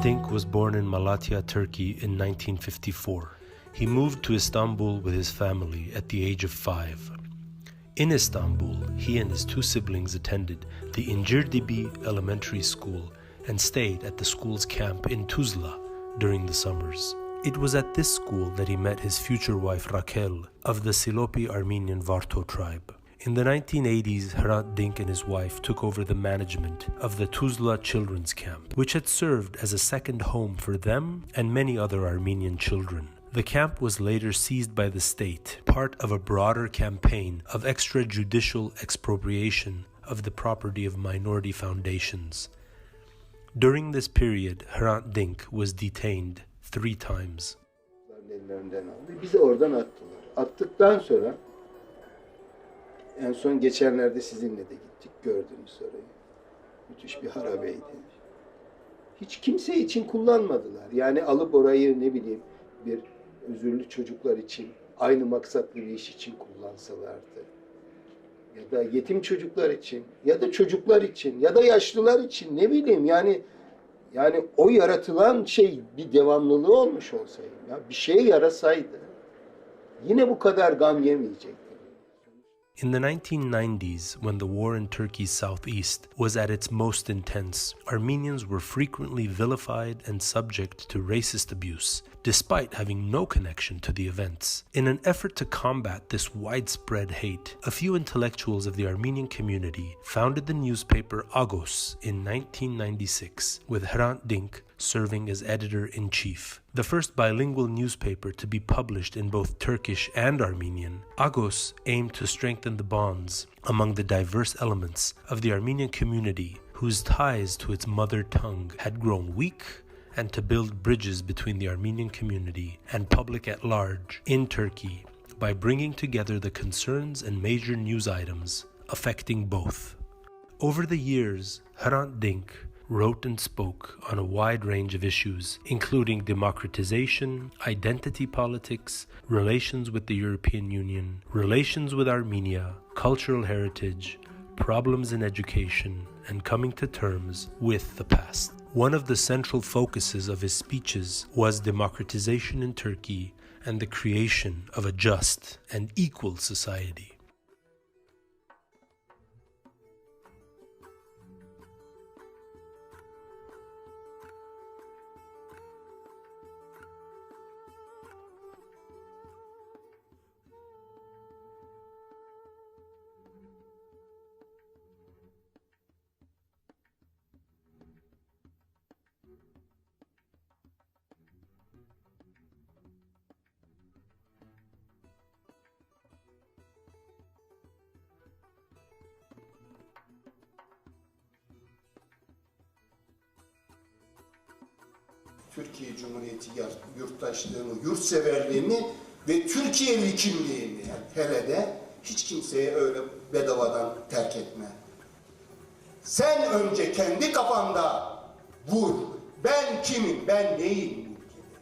Dink was born in Malatya, Turkey in 1954. He moved to Istanbul with his family at the age of 5. In Istanbul, he and his 2 siblings attended the İncirdibi Elementary School and stayed at the school's camp in Tuzla during the summers. It was at this school that he met his future wife Raquel of the Silopi Armenian Varto tribe. In the 1980s, Hrant Dink and his wife took over the management of the Tuzla Children's Camp, which had served as a second home for them and many other Armenian children. The camp was later seized by the state, part of a broader campaign of extrajudicial expropriation of the property of minority foundations. During this period, Hrant Dink was detained 3 times. Bizi oradan attılar. Attıktan sonra en son geçenlerde sizinle de gittik, gördünüz orayı. Müthiş bir harabeydi. Hiç kimse için kullanmadılar. Yani alıp orayı ne bileyim bir özürlü çocuklar için, aynı maksatlı bir iş için kullansalardı. Ya da yetim çocuklar için, ya da çocuklar için, ya da yaşlılar için ne bileyim yani o yaratılan şey bir devamlılığı olmuş olsaydı, ya bir şeye yarasaydı yine bu kadar gam yemeyecekti. In the 1990s, when the war in Turkey's southeast was at its most intense, Armenians were frequently vilified and subject to racist abuse, despite having no connection to the events. In an effort to combat this widespread hate, a few intellectuals of the Armenian community founded the newspaper Agos in 1996, with Hrant Dink serving as editor-in-chief. The first bilingual newspaper to be published in both Turkish and Armenian, Agos aimed to strengthen the bonds among the diverse elements of the Armenian community whose ties to its mother tongue had grown weak, and to build bridges between the Armenian community and public at large in Turkey by bringing together the concerns and major news items affecting both. Over the years, Hrant Dink wrote and spoke on a wide range of issues, including democratization, identity politics, relations with the European Union, relations with Armenia, cultural heritage, problems in education, and coming to terms with the past. One of the central focuses of his speeches was democratization in Turkey and the creation of a just and equal society. Türkiye Cumhuriyeti yurttaşlığını, yurtseverliğini ve Türkiye'li kimliğini hele de hiç kimseye öyle bedavadan terk etme. Sen önce kendi kafanda vur. Ben kimim, ben neyim bu ülkede?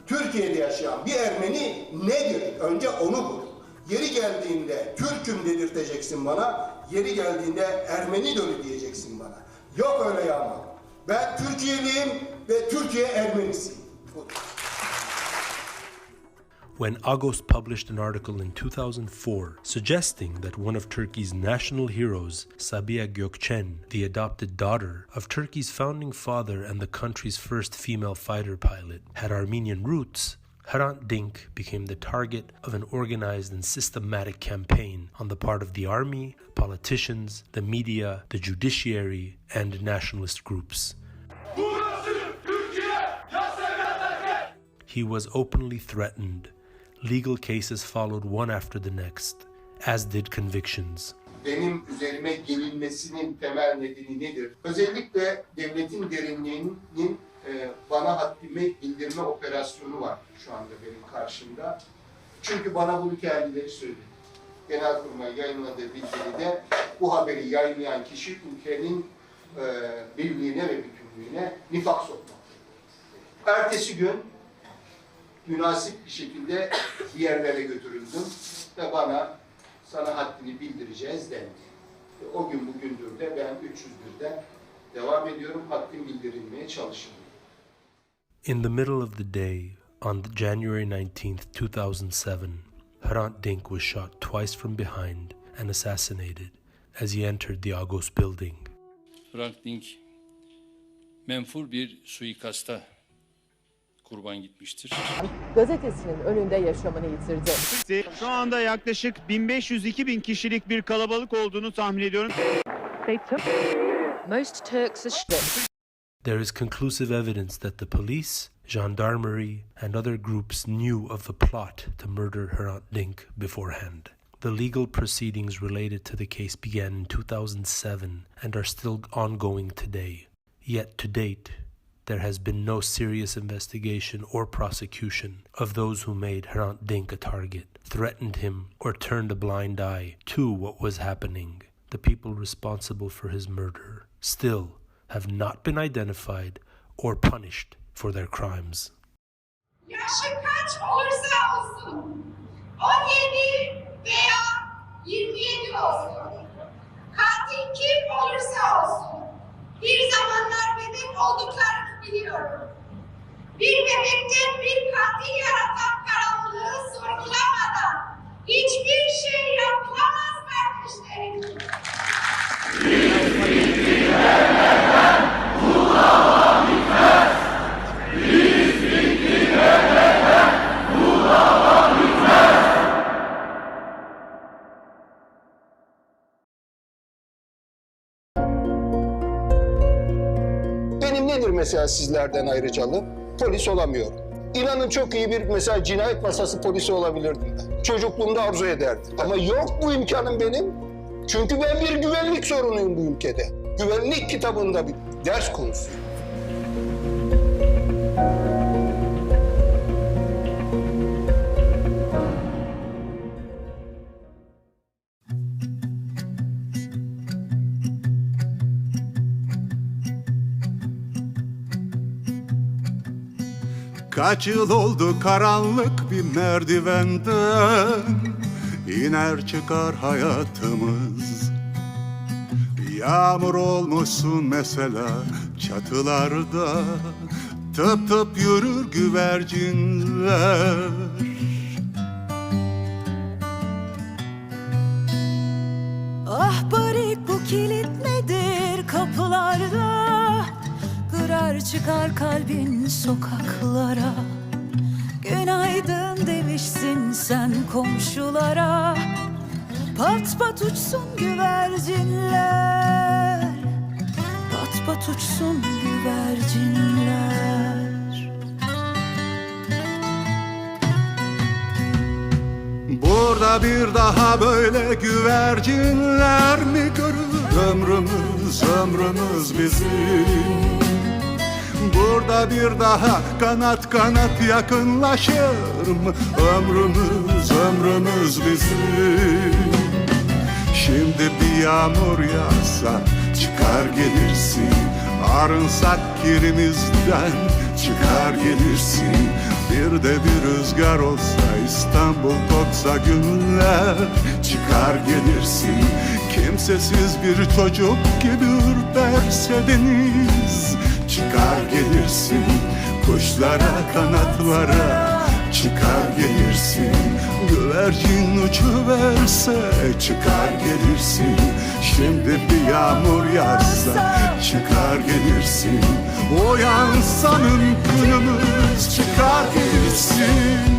Türkiye'de yaşayan bir Ermeni nedir? Önce onu vur. Yeri geldiğinde Türk'üm dedirteceksin bana, yeri geldiğinde Ermeni dönü diyeceksin bana. Yok öyle yağma. Ben Türkiye'liyim ve Türkiye Ermenisiyim. When Agos published an article in 2004 suggesting that one of Turkey's national heroes, Sabiha Gökçen, the adopted daughter of Turkey's founding father and the country's first female fighter pilot, had Armenian roots, Hrant Dink became the target of an organized and systematic campaign on the part of the army, politicians, the media, the judiciary, and nationalist groups. He was openly threatened. Legal cases followed one after the next, as did convictions. Benim üzerime gelinmesinin temel nedeni nedir? Özellikle devletin derinliğinin bana haddimi bildirme operasyonu var şu anda benim karşımda. Çünkü bana bunu kendileri söyledi. Genelkurmay yayınladığı bildiride bu haberi yayınlayan kişi ülkenin birliğine ve bütünlüğüne nifak sokmak. Ertesi gün münasip bir şekilde bir yerlere götürüldüm ve bana sana haddini bildireceğiz dendi. O gün bugündür de ben 301'de Devam ediyorum, haddim bildirilmeye çalışılıyor. In the middle of the day, on January 19th, 2007, Hrant Dink was shot twice from behind and assassinated as he entered the Agos building. Hrant Dink menfur bir suikasta kurban gitmiştir. Gazetesinin önünde yaşamını yitirdi. Şu anda yaklaşık 1500-2000 kişilik bir kalabalık olduğunu tahmin ediyorum. Most Turks are There is conclusive evidence that the police, gendarmerie, and other groups knew of the plot to murder Hrant Dink beforehand. The legal proceedings related to the case began in 2007 and are still ongoing today. Yet to date, there has been no serious investigation or prosecution of those who made Hrant Dink a target, threatened him, or turned a blind eye to what was happening. The people responsible for his murder still have not been identified or punished for their crimes. Yaşı kaç olursa olsun, 17 veya 27 olsun, katil kim olursa olsun, bir zamanlar bebek olduklarını biliyorum. Bir bebekten bir katil yaratan karanlığı sorgulamadan hiçbir şey yapılamaz kardeşlerim. Benim nedir mesela sizlerden ayrıcalığım? Polis olamıyorum. İnanın çok iyi bir mesela cinayet masası polisi olabilirdim ben. Çocukluğumda arzu ederdim. Ama yok bu imkanım benim. Çünkü ben bir güvenlik sorunuyum bu ülkede. Güvenlik kitabında bir ders konusu. Kaç yıl oldu karanlık bir merdivenden iner çıkar hayatımız. Yağmur olmuşsun mesela çatılarda, tıp tıp yürür güvercinler. Ah barik bu kilit nedir kapılarda? Kırar çıkar kalbin sokaklara. Günaydın demişsin sen komşulara. Pat pat uçsun güvercinler, pat pat uçsun güvercinler. Burada bir daha böyle güvercinler mi görür? Ömrümüz, ömrümüz bizim. Burada bir daha kanat kanat yakınlaşır mı? Ömrümüz, ömrümüz bizim. Şimdi bir yağmur yağsa çıkar gelirsin. Arınsak kirimizden çıkar gelirsin. Bir de bir rüzgar olsa İstanbul koksa günler çıkar gelirsin. Kimsesiz bir çocuk gibi ürperse deniz çıkar gelirsin. Kuşlara kanatlara çıkar gelirsin. Güvercin uçuverse çıkar gelirsin. Şimdi bir yağmur yağsa çıkar gelirsin. Uyansa mümkünümüz çıkar gelirsin.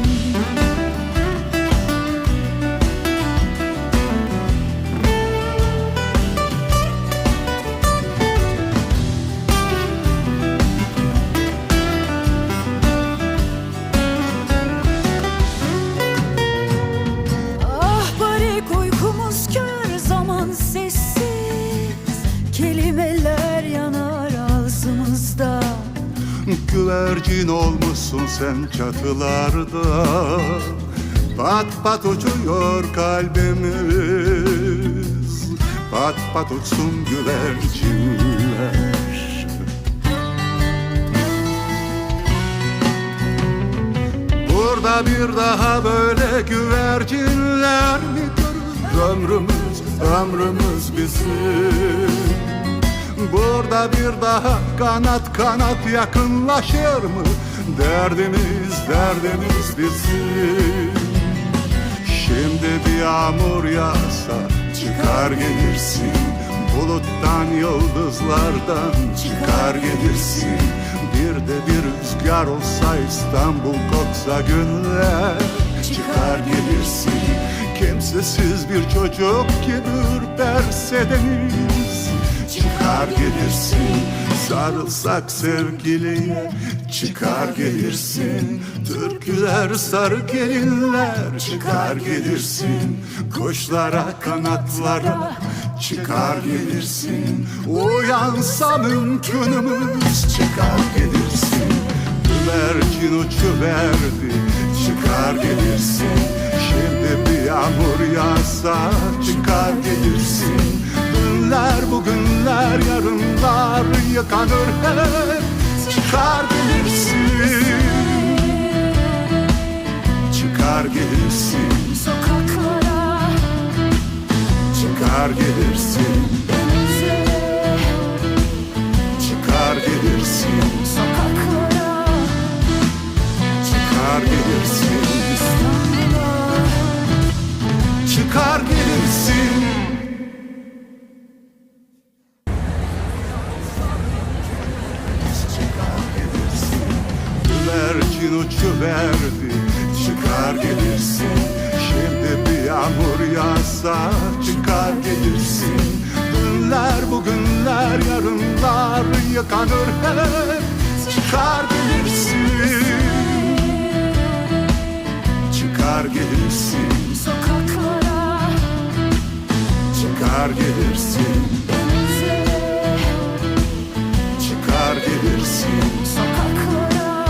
Güvercin olmuşsun sen çatılarda, pat pat uçuyor kalbimiz, pat pat uçsun güvercinler. Burada bir daha böyle güvercinler mi görür? Ömrümüz, ömrümüz bizim. Burada bir daha kanat kanat yakınlaşır mı? Derdimiz bitsin. Şimdi bir yağmur yağsa çıkar gelirsin. Buluttan yıldızlardan çıkar gelirsin. Bir de bir rüzgar olsa İstanbul koksa günler çıkar gelirsin. Kimsesiz bir çocuk gibi ürperse deniz çıkar gelirsin. Sarılsak sevgiliye çıkar gelirsin. Türküler sarı gelinler çıkar gelirsin. Kuşlara kanatlara çıkar gelirsin. Uyansa mümkünümüz çıkar gelirsin. Güvercin uçuverdi çıkar gelirsin. Şimdi bir yağmur yağsa çıkar gelirsin. Dünler bugünler yarınlar yıkanır hep çıkar gelirsin. Çıkar gelirsin Sokaklara, çıkar gelirsin. denize, Çıkar gelirsin sokaklara, çıkar gelirsin. İstanbul'a. Çıkar gelirsin. Güvercin uçuverdi çıkar gelirsin. Şimdi bir yağmur yağsa çıkar gelirsin. Dünler bugünler yarınlar yıkanır hep çıkar gelirsin. Çıkar gelirsin Sokaklara, çıkar gelirsin. denize, Çıkar gelirsin sokaklara,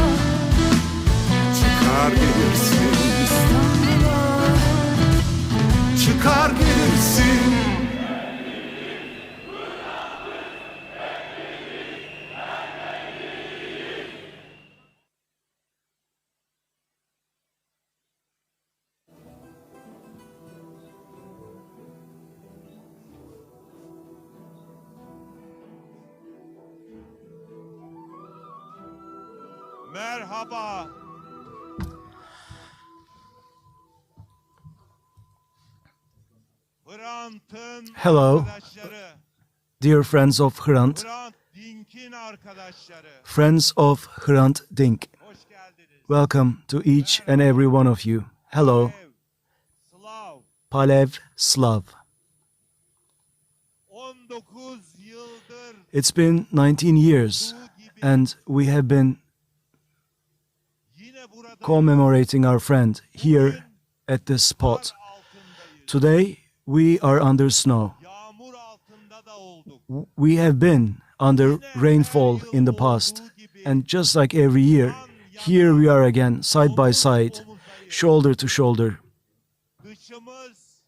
çıkar gelirsin. İstanbul'a. Çıkar gelirsin. Merhaba. Hrant'ın Hello, arkadaşları, dear friends of Hrant, Hrant Dink'in arkadaşları. friends of Hrant Dink. Hoş geldiniz. Welcome to each and every one of you. Hello, Slav, Palev Slav. 19 yıldır It's been 19 years, bu gibi and we have been yine burada commemorating our friend here at this spot. altındayız. Today, we are under snow. Yağmur altında da olduk. We have been under rainfall in the past, and just like every year, here we are again, side by side, shoulder to shoulder. Dışımız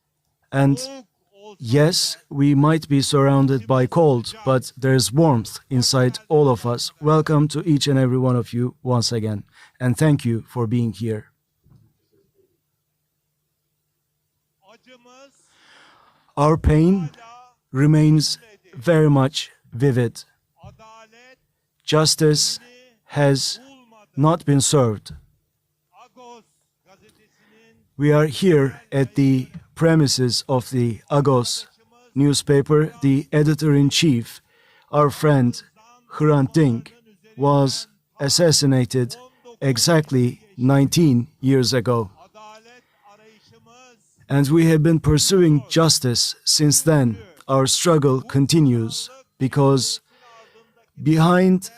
And soğuk olsa yes, we might be surrounded by cold, but there's warmth inside all of us. Welcome to each and every one of you once again, and thank you for being here. acımız Our pain hala remains very much vivid. adalet Justice has bulmadı. not been served. Agos gazetesinin We are here at the premises of the Agos newspaper. The editor-in-chief, our friend Hrant Dink, was assassinated exactly 19 years ago. adalet arayışımız And we have been pursuing justice since then. Our struggle continues because behind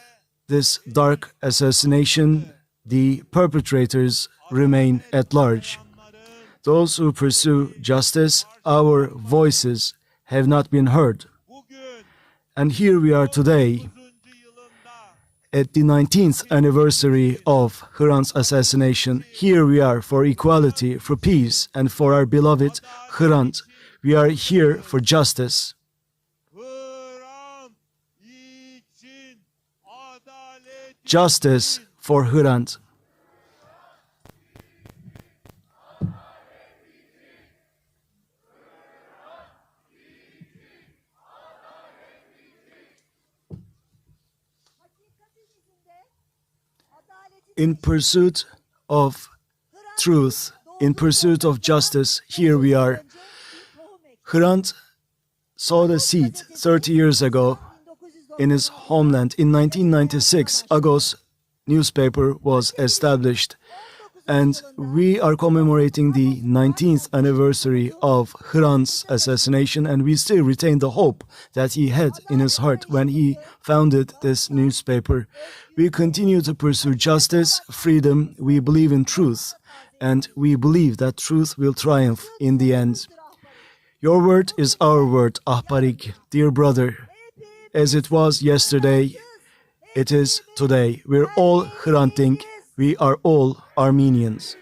this dark assassination, the perpetrators remain at large. Those who pursue justice, our voices have not been heard. bugün And here we are today 9. yılında at the 19th anniversary of Hrant's assassination. Here we are for equality, for peace, and for our beloved Hrant. We are here for justice. Hrant için adalet Justice for Hrant. in pursuit of truth, in pursuit of justice, here we are. Hrant sowed a seed 30 years ago in his homeland. In 1996, Agos newspaper was established, and we are commemorating the 19th anniversary of Hrant's assassination, and we still retain the hope that he had in his heart when he founded this newspaper. We continue to pursue justice, freedom. We believe in truth, and we believe that truth will triumph in the end. Your word is our word, Ahbarik, dear brother. As it was yesterday, it is today. We're all Hrant Dink. We are all Armenians.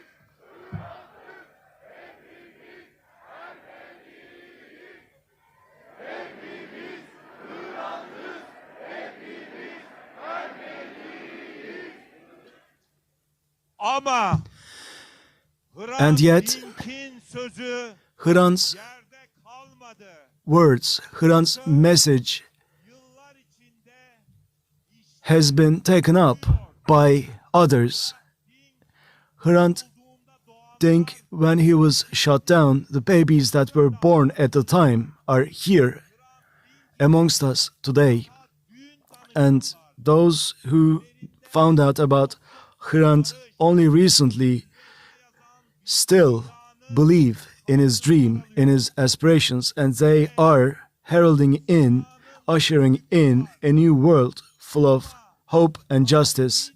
And yet, Hrant's words, Hrant's message has been taken up by others. Hrant Dink, when he was shot down, the babies that were born at the time are here amongst us today. And those who found out about Hrant only recently still believe in his dream, in his aspirations, and they are heralding in, ushering in a new world full of hope and justice.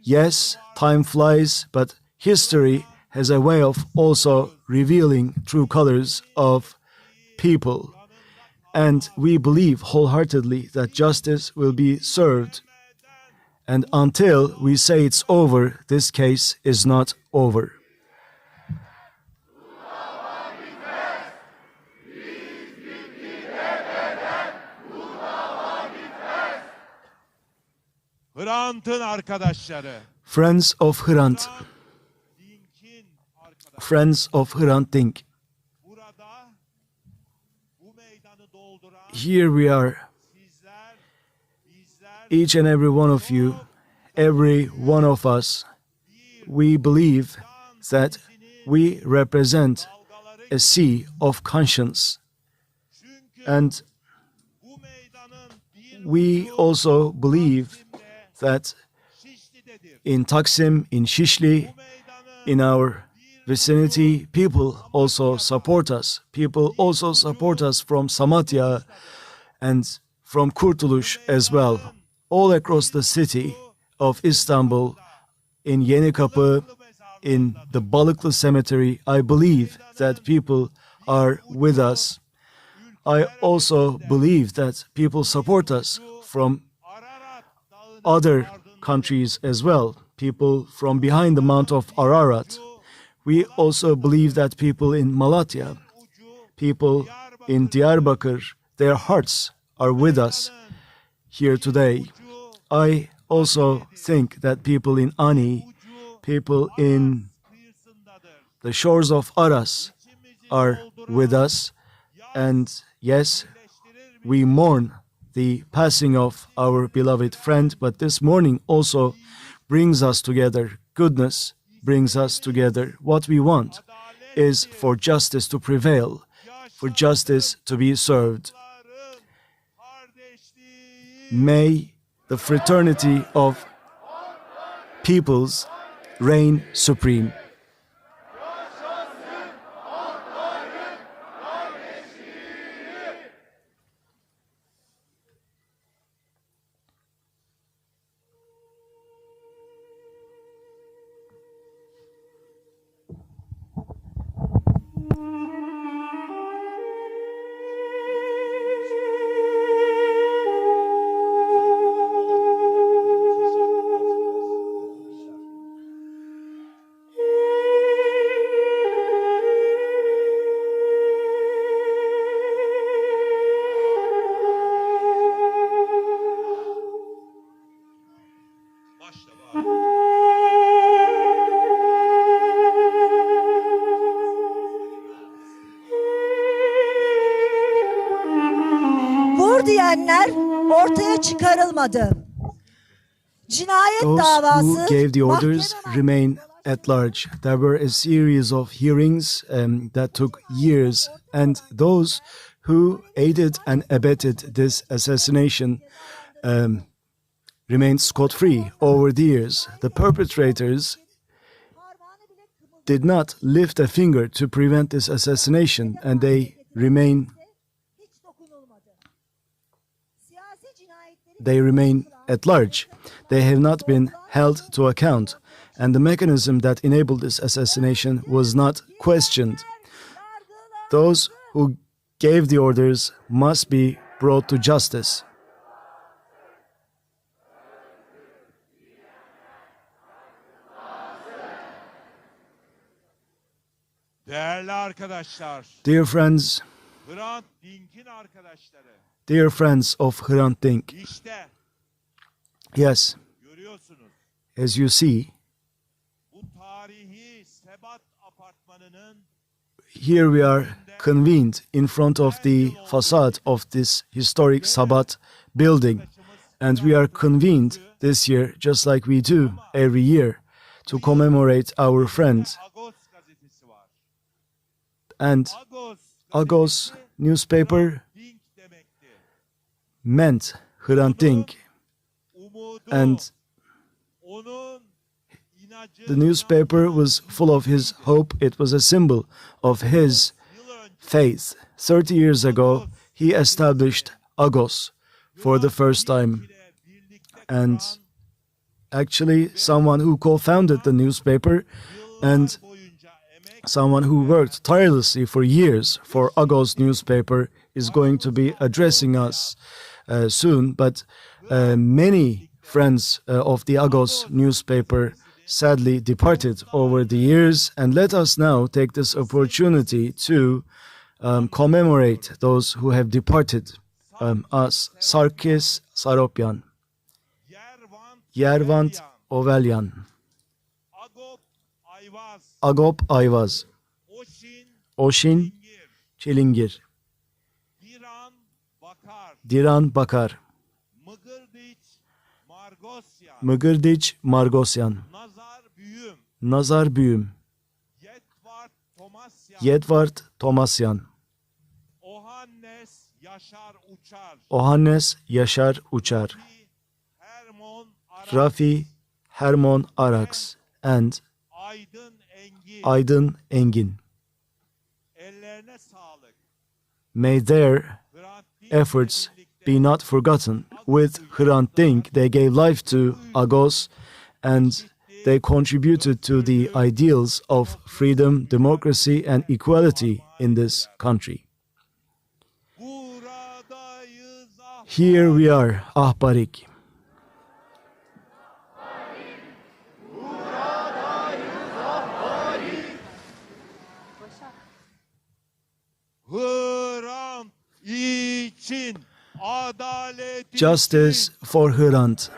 Yes, time flies, but history has a way of also revealing true colors of people. And we believe wholeheartedly that justice will be served. And until we say it's over, this case is not over. Friends of Hrant, friends of Hrant Dink, here we are, each and every one of you, every one of us. We believe that we represent a sea of conscience, and we also believe that in Taksim, in Shishli, in our vicinity, people also support us. People also support us from Samatya and from Kurtuluş as well. All across the city of Istanbul, in Yenikapı, in the Balıklı Cemetery, I believe that people are with us. I also believe that people support us from other countries as well, people from behind the Mount of Ararat. We also believe that people in Malatya, people in Diyarbakır, their hearts are with us here today. I also think that people in Ani, people in the shores of Aras are with us. And yes, we mourn the passing of our beloved friend, but this morning also brings us together. Goodness brings us together. What we want is for justice to prevail, for justice to be served. May the fraternity of peoples reign supreme. Vur diyenler ortaya çıkarılmadı. Cinayet Those davası who gave the orders mahkeme remain at large. There were a series of hearings that took years, and those who aided and abetted this assassination remained scot-free over the years. The perpetrators did not lift a finger to prevent this assassination, and they remain at large. They have not been held to account, and the mechanism that enabled this assassination was not questioned. Those who gave the orders must be brought to justice. Değerli arkadaşlar, Dear friends, Hrant Dink'in arkadaşları, dear friends of Hrant Dink, işte yes, görüyorsunuz as you see, bu tarihi Sebat Apartmanı'nın here we are convened in front of the facade of this historic Sebat building, and we are convened this year, just like we do every year, to commemorate our friend. Agos gazetesi var. And Agos newspaper Dink demekti. meant Hrant Dink, Umudu, and onun inacı, the newspaper was full of his hope. It was a symbol of his faith. 30 years ago, he established Agos for the first time, and actually someone who co-founded the newspaper and someone who worked tirelessly for years for Agos newspaper is going to be addressing us soon, but many friends of the Agos newspaper sadly departed over the years, and let us now take this opportunity to commemorate those who have departed us. Sarkis Saropyan, Yervant Ovelyan, Agop Ayvaz, Oshin Çilingir, Diran Bakar, Mıgırdiç Margosyan, Nazar Büyüm, Yedvard Tomasyan, Ohannes Yaşar Uçar, Rafi Hermon Araks, and Aydın Engin. May their efforts be not forgotten. With Hrant Dink, they gave life to Agos, and they contributed to the ideals of freedom, democracy, and equality in this country. Here we are, Ahbarik. Hrant için, adalet için, Justice for Hrant.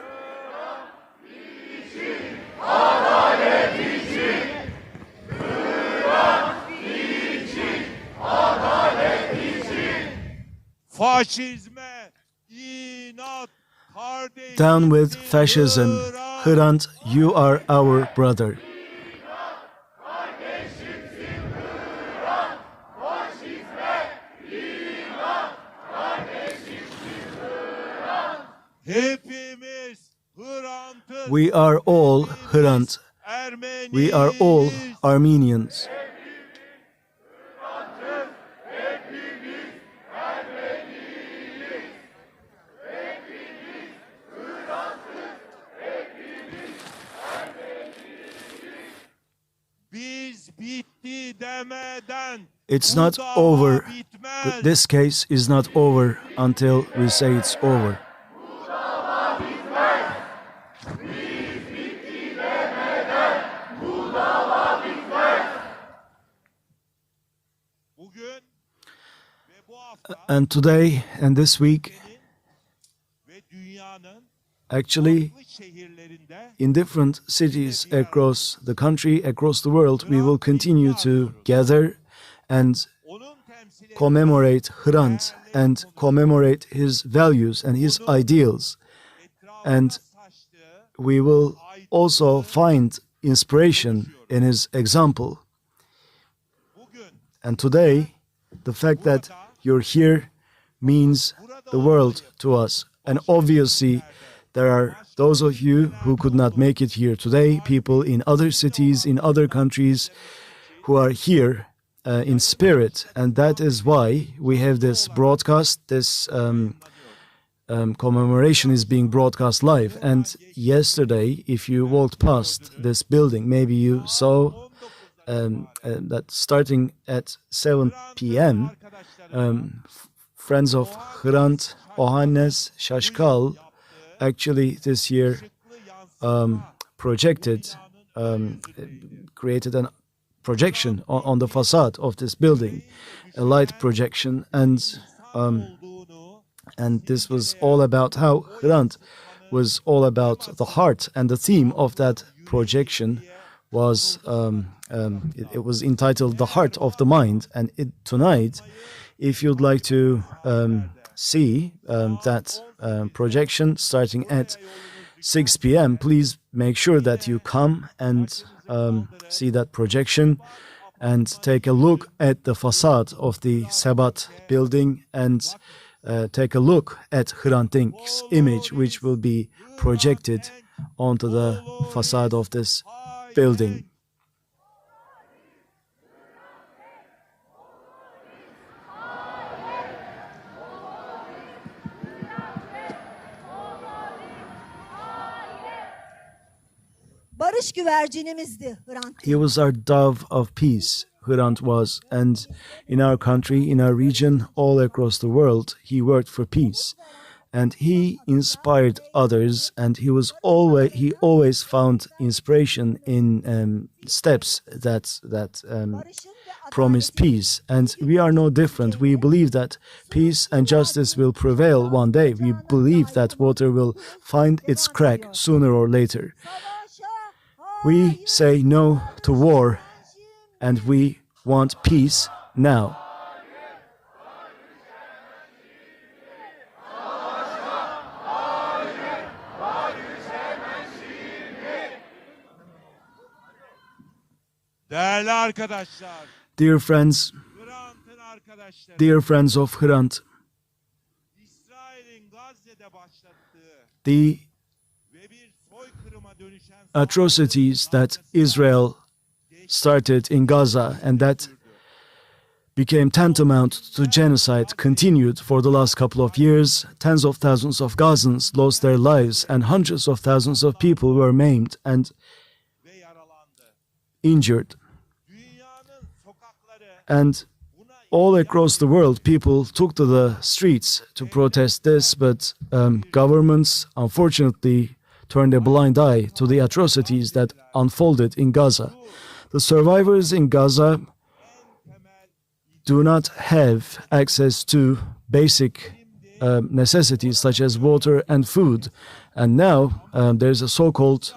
faşizme inat, kardeşlik. Down with fascism. Hrant, you are our brother. Hepimiz Hrant'ız. We are all Hrant. We are all Armenians. Biz bitti demeden It's not bu dava over. bitmez. This case is not over until we say it's over. Bugün ve bu hafta And today and this week, ve dünyanın actually, farklı şehirlerinde in different cities across the country, across the world, we will continue to gather and onun temsil ettiği commemorate Hrant and commemorate his values and his ideals. And saçtığı we will also find inspiration in his example. bugün And today, the fact that you're here means the world to us. And obviously, there are those of you who could not make it here today, people in other cities, in other countries, who are here in spirit. And that is why we have this broadcast, this commemoration is being broadcast live. And yesterday, if you walked past this building, maybe you saw that starting at 7 p.m., friends of Hrant Ohannes Şaşkal actually this year created a projection on the facade of this building, a light projection, and this was all about how Hrant was all about the heart, and the theme of that projection was it was entitled "The Heart of the Mind." And tonight, if you'd like to see that projection starting at 6 p.m., please make sure that you come and see that projection and take a look at the facade of the Sebat building and take a look at Hrant Dink's image, which will be projected onto the facade of this building. Barış güvercinimizdi Hrant. He was our dove of peace, Hrant was, and in our country, in our region, all across the world, he worked for peace. And he inspired others, and he always found inspiration in steps that promised peace. And we are no different. We believe that peace and justice will prevail one day. We believe that water will find its crack sooner or later. We say no to war, and we want peace now. değerli arkadaşlar, Dear friends, Hrant'ın arkadaşları, dear friends of Hrant, İsrail'in Gazze'de başlattığı the ve bir soykırıma dönüşen atrocities that Israel started in Gaza and that became tantamount to genocide continued for the last couple of years. Tens of thousands of Gazans lost their lives and hundreds of thousands of people were maimed and ve yaralandı. injured. Dünyanın sokakları And all across the world, people took to the streets to protest this, but governments, unfortunately, turned a blind eye to the atrocities that unfolded in Gaza. The survivors in Gaza do not have access to basic necessities such as water and food. And now there's a so-called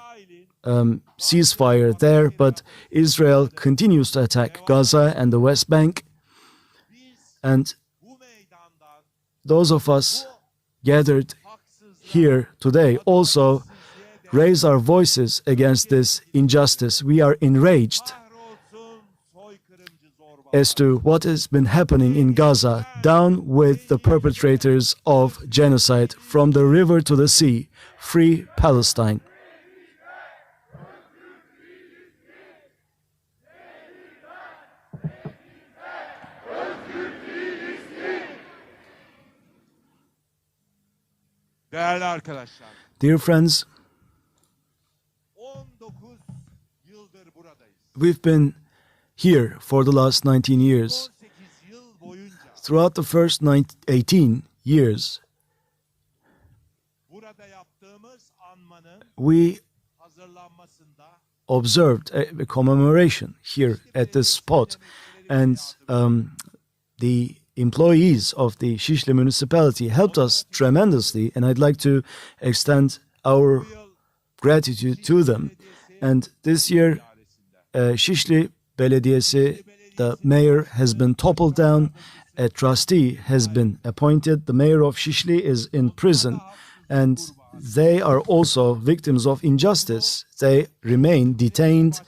ceasefire there, but Israel continues to attack Gaza and the West Bank. And those of us gathered here today also raise our voices against this injustice. We are enraged as to what has been happening in Gaza. Down with the perpetrators of genocide, from the river to the sea. Free Palestine. değerli arkadaşlar, Dear friends, 19 yıldır buradayız. we've been here for the last 19 years. 18 yıl boyunca Throughout the first 18 years, burada yaptığımız anmanın we hazırlanmasında observed a commemoration here at this spot, and the employees of the Şişli municipality helped us tremendously, and I'd like to extend our gratitude to them. And this year, Şişli Belediyesi, the mayor has been toppled down, a trustee has been appointed. The mayor of Şişli is in prison, and they are also victims of injustice. They remain detained,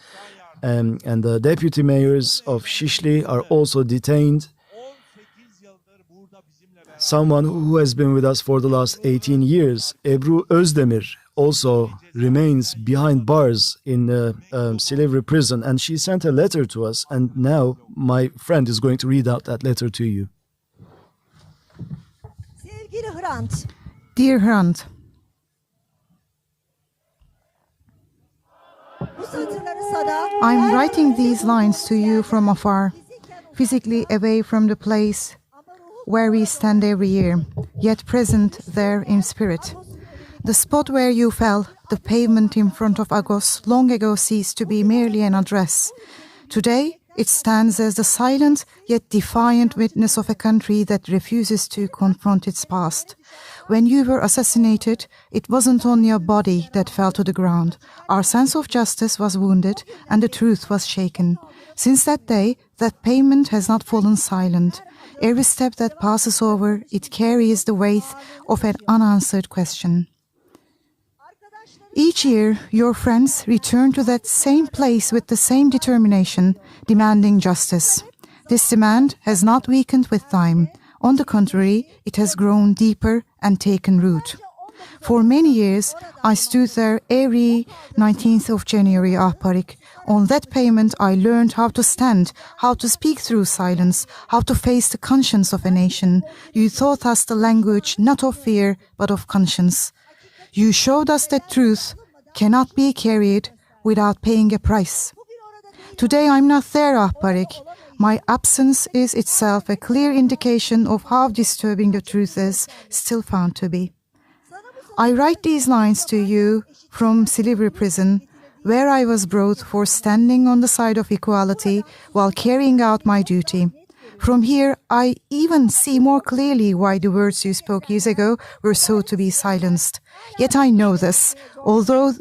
and the deputy mayors of Şişli are also detained. 18 yıldır burada bizimle beraber. Someone who has been with us for the last 18 years, Ebru Özdemir, also remains behind bars in the Silivri prison, and she sent a letter to us, and now my friend is going to read out that letter to you. Sevgili Hrant, Dear Hrant, bu satırları sana I'm writing these lines to you from afar, physically away from the place where we stand every year, yet present there in spirit. The spot where you fell, the pavement in front of Agos, long ago ceased to be merely an address. Today, it stands as the silent yet defiant witness of a country that refuses to confront its past. When you were assassinated, it wasn't only a body that fell to the ground. Our sense of justice was wounded and the truth was shaken. Since that day, that pavement has not fallen silent. Every step that passes over, it carries the weight of an unanswered question. Each year, your friends return to that same place with the same determination, demanding justice. This demand has not weakened with time. On the contrary, it has grown deeper and taken root. For many years, I stood there every 19th of January, Ahparik. On that pavement, I learned how to stand, how to speak through silence, how to face the conscience of a nation. You taught us the language not of fear, but of conscience. You showed us that truth cannot be carried without paying a price. Today I'm not there, Ahparik. My absence is itself a clear indication of how disturbing the truth is still found to be. I write these lines to you from Silivri prison, where I was brought for standing on the side of equality while carrying out my duty. From here, I even see more clearly why the words you spoke years ago were so to be silenced. Yet I know this, although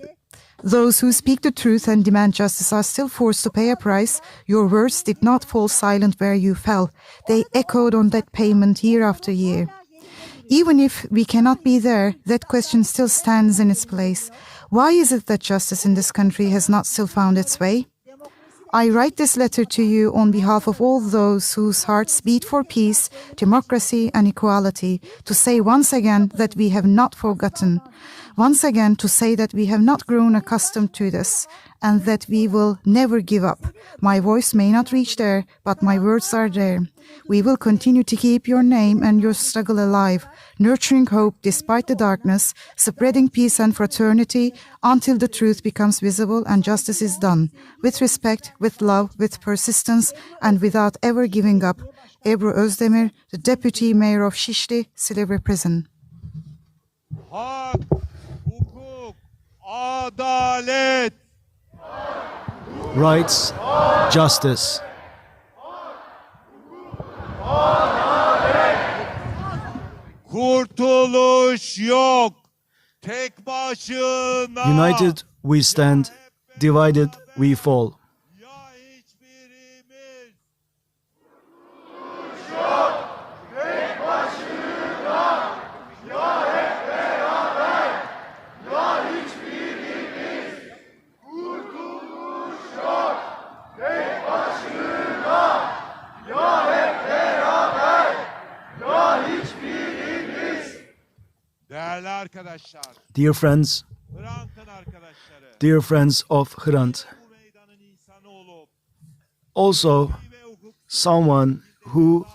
those who speak the truth and demand justice are still forced to pay a price, your words did not fall silent where you fell. They echoed on that pavement year after year. Even if we cannot be there, that question still stands in its place. Why is it that justice in this country has not still found its way? I write this letter to you on behalf of all those whose hearts beat for peace, democracy and equality, to say once again that we have not forgotten, once again to say that we have not grown accustomed to this, and that we will never give up. My voice may not reach there, but my words are there. We will continue to keep your name and your struggle alive, nurturing hope despite the darkness, spreading peace and fraternity until the truth becomes visible and justice is done, with respect, with love, with persistence, and without ever giving up. Ebru Özdemir, the Deputy Mayor of Şişli, Silivri Prison. Hak, hukuk, adalet. Rights, justice. Kurtuluş yok. Tek başına. United we stand, divided we fall. Ya hiçbirimiz. Değerli arkadaşlar, Dear friends, Hrant'ın arkadaşları, dear friends of Hrant, bu meydanın insanı olup also ve hukuk someone who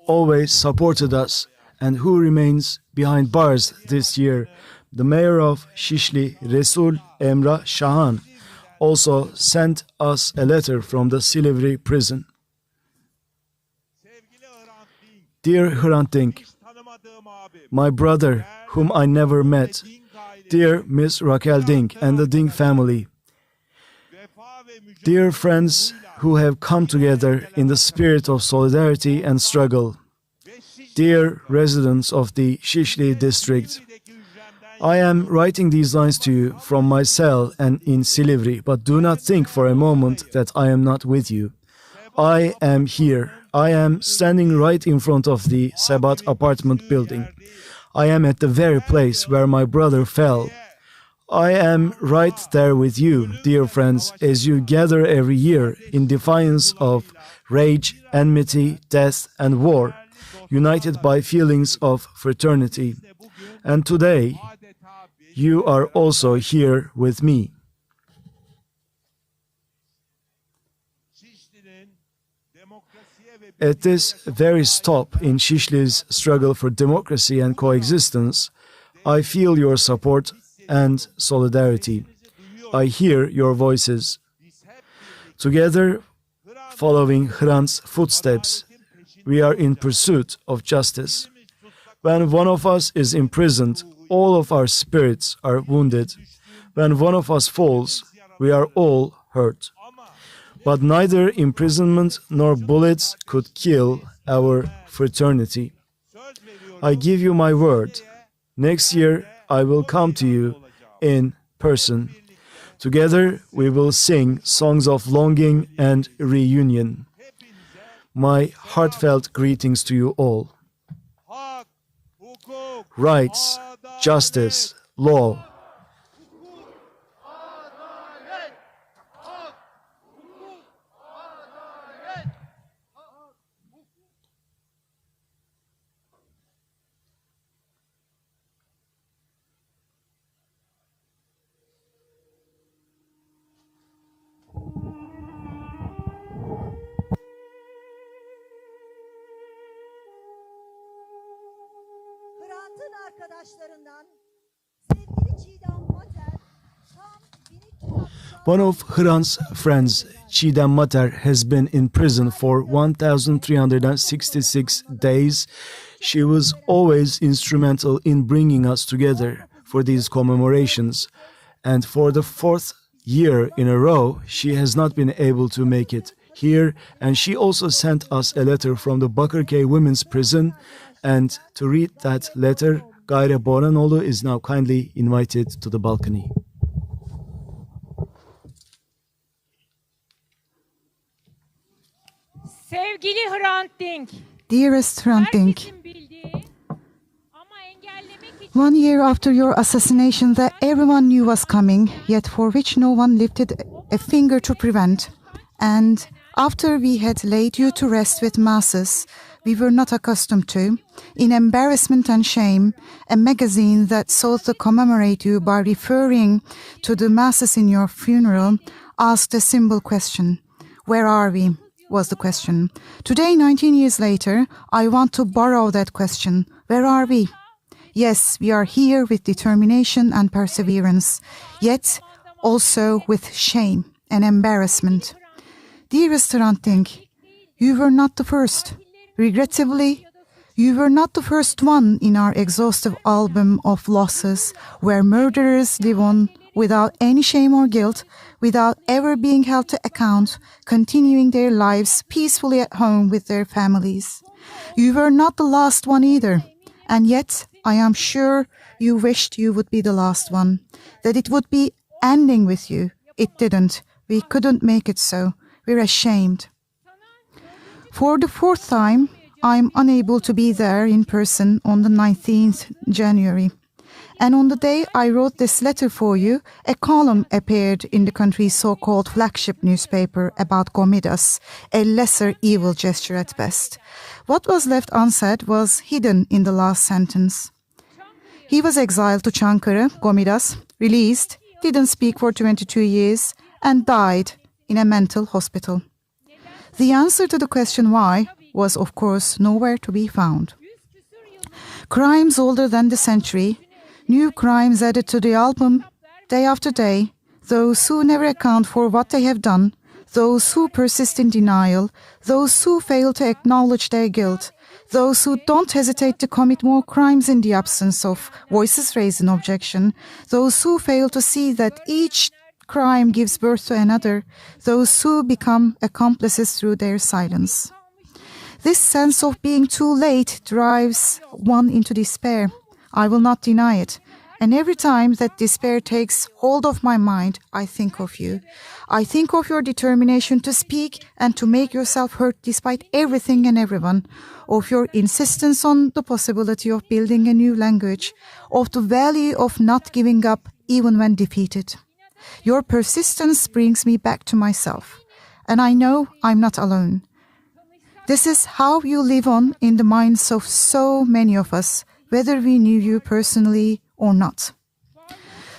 always supported us and who remains behind bars this year, the mayor of Şişli, Resul Emrah Şahan, also sent us a letter from the Silivri prison. sevgili Hrant Dink, Dear Hrant Dink, hiç tanımadığım abim, my brother, whom I never met, Dink ailesi, dear Miss Raquel Dink and the Dink family, vefa ve mücadele dear friends who have come together in the spirit of solidarity and struggle, ve Şişli'deki dear residents of the Şişli district, hücremden I am writing these lines to you from my cell and in Silivri, but do not think for a moment that I am not with you. I am here. I am standing right in front of the Sebat Apartment Building. I am at the very place where my brother fell. I am right there with you, dear friends, as you gather every year in defiance of rage, enmity, death, and war, united by feelings of fraternity. And today, you are also here with me. At this very stop in Şişli's struggle for democracy and coexistence, I feel your support and solidarity. I hear your voices. Together, following Hrant's footsteps, we are in pursuit of justice. When one of us is imprisoned, all of our spirits are wounded. When one of us falls, we are all hurt. But neither imprisonment nor bullets could kill our fraternity. I give you my word. Next year, I will come to you in person. Together, we will sing songs of longing and reunion. My heartfelt greetings to you all. Rights, justice, law. Hrant'ın arkadaşlarından sevgili Çiğdem Mater tam 1260 One of Hrant's friends, Çiğdem Mater, has been in prison for 1,366 days. She was always instrumental in bringing us together for these commemorations. And for the fourth year in a row, she has not been able to make it here. And she also sent us a letter from the Bakırköy Women's Prison. And to read that letter, Gayre Boranoğlu is now kindly invited to the balcony. Sevgili Hrant Dink, Dearest Hrant Dink, herkesin bildiği ama engellemek için 1 year after your assassination that everyone knew was coming, yet for which no one lifted a finger to prevent. And after we had laid you to rest with masses we were not accustomed to, in embarrassment and shame, a magazine that sought to commemorate you by referring to the masses in your funeral asked a simple question. Where are we? Was the question. Today, 19 years later, I want to borrow that question. Where are we? Yes, we are here with determination and perseverance, yet also with shame and embarrassment. Dearest Hrant Dink, you were not the first. Regrettably, you were not the first one in our exhaustive album of losses where murderers live on without any shame or guilt, without ever being held to account, continuing their lives peacefully at home with their families. You were not the last one either, and yet I am sure you wished you would be the last one, that it would be ending with you. It didn't. We couldn't make it so. We're ashamed. For the fourth time, I'm unable to be there in person on the 19th January. And on the day I wrote this letter for you, a column appeared in the country's so-called flagship newspaper about Gomidas, a lesser evil gesture at best. What was left unsaid was hidden in the last sentence. He was exiled to Çankırı, Gomidas, released, didn't speak for 22 years, and died in a mental hospital. The answer to the question why was, of course, nowhere to be found. Crimes older than the century, new crimes added to the album, day after day, those who never account for what they have done, those who persist in denial, those who fail to acknowledge their guilt, those who don't hesitate to commit more crimes in the absence of voices raised in objection, those who fail to see that each crime gives birth to another, those who become accomplices through their silence. This sense of being too late drives one into despair. I will not deny it. And every time that despair takes hold of my mind, I think of you. I think of your determination to speak and to make yourself heard despite everything and everyone, of your insistence on the possibility of building a new language, of the value of not giving up even when defeated. Your persistence brings me back to myself, and I know I'm not alone. This is how you live on in the minds of so many of us, whether we knew you personally or not.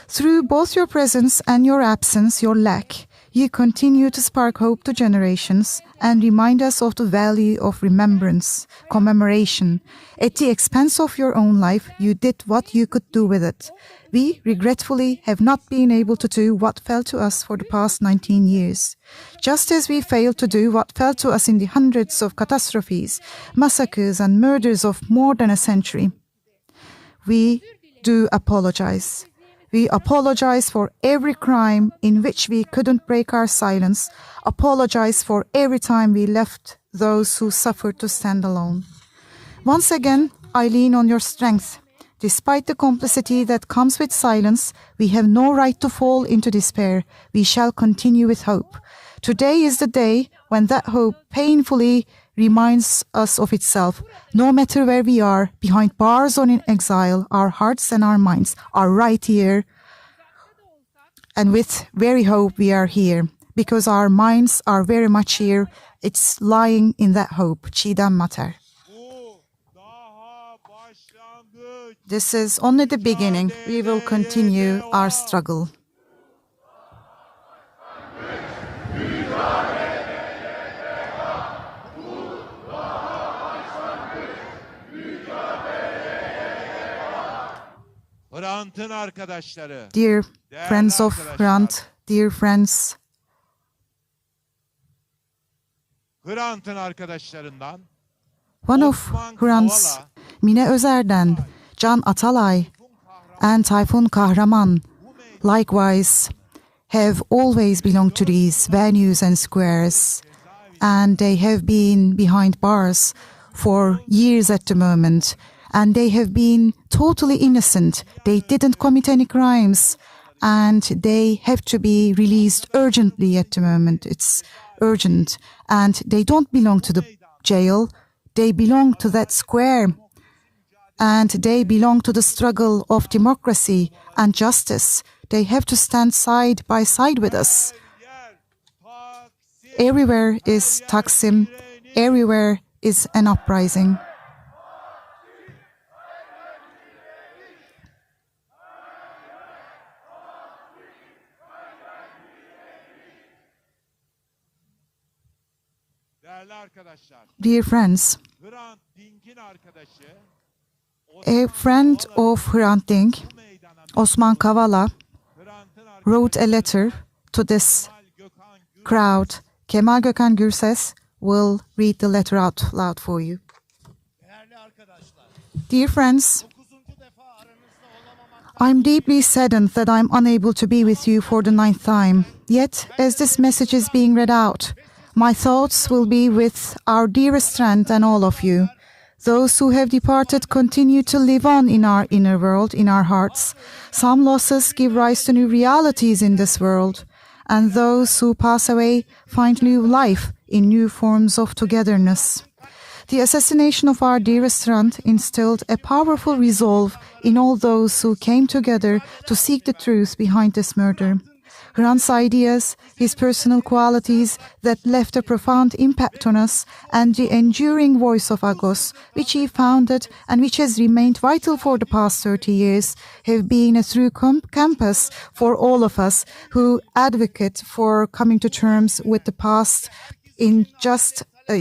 Through both your presence and your absence, your lack, you continue to spark hope to generations and remind us of the value of remembrance, commemoration. At the expense of your own life, you did what you could do with it. We, regretfully, have not been able to do what fell to us for the past 19 years. Just as we failed to do what fell to us in the hundreds of catastrophes, massacres and murders of more than a century. We do apologize. We apologize for every crime in which we couldn't break our silence, apologize for every time we left those who suffered to stand alone. Once again, I lean on your strength. Despite the complicity that comes with silence, we have no right to fall into despair. We shall continue with hope. Today is the day when that hope painfully reminds us of itself. No matter where we are, behind bars or in exile, our hearts and our minds are right here. And with very hope we are here, because our minds are very much here. It's lying in that hope. Çiğdem Mater. This is only the beginning. We will continue our struggle. Hrant'ın arkadaşları. Dear friends of Hrant, dear friends, Hrant'ın arkadaşlarından one of Hrant's, Mine Özer'den, Can Atalay, and Tayfun Kahraman, likewise, have always belonged to these venues and squares, and they have been behind bars for years at the moment, and they have been totally innocent. They didn't commit any crimes, and they have to be released urgently at the moment. It's urgent, and they don't belong to the jail. They belong to that square, and they belong to the struggle of democracy and justice. They have to stand side by side with us. Everywhere is Taksim. Everywhere is an uprising. Dear friends, a friend of Hrant Dink, Osman Kavala, wrote a letter to this crowd. Kemal Gökhan Gürses will read the letter out loud for you. Dear friends, I'm deeply saddened that I'm unable to be with you for the 9th time. Yet, as this message is being read out, my thoughts will be with our dearest friend and all of you. Those who have departed continue to live on in our inner world, in our hearts. Some losses give rise to new realities in this world, and those who pass away find new life in new forms of togetherness. The assassination of our dearest Hrant instilled a powerful resolve in all those who came together to seek the truth behind this murder. Hrant's ideas, his personal qualities that left a profound impact on us, and the enduring voice of Agos, which he founded and which has remained vital for the past 30 years, have been a true compass for all of us who advocate for coming to terms with the past in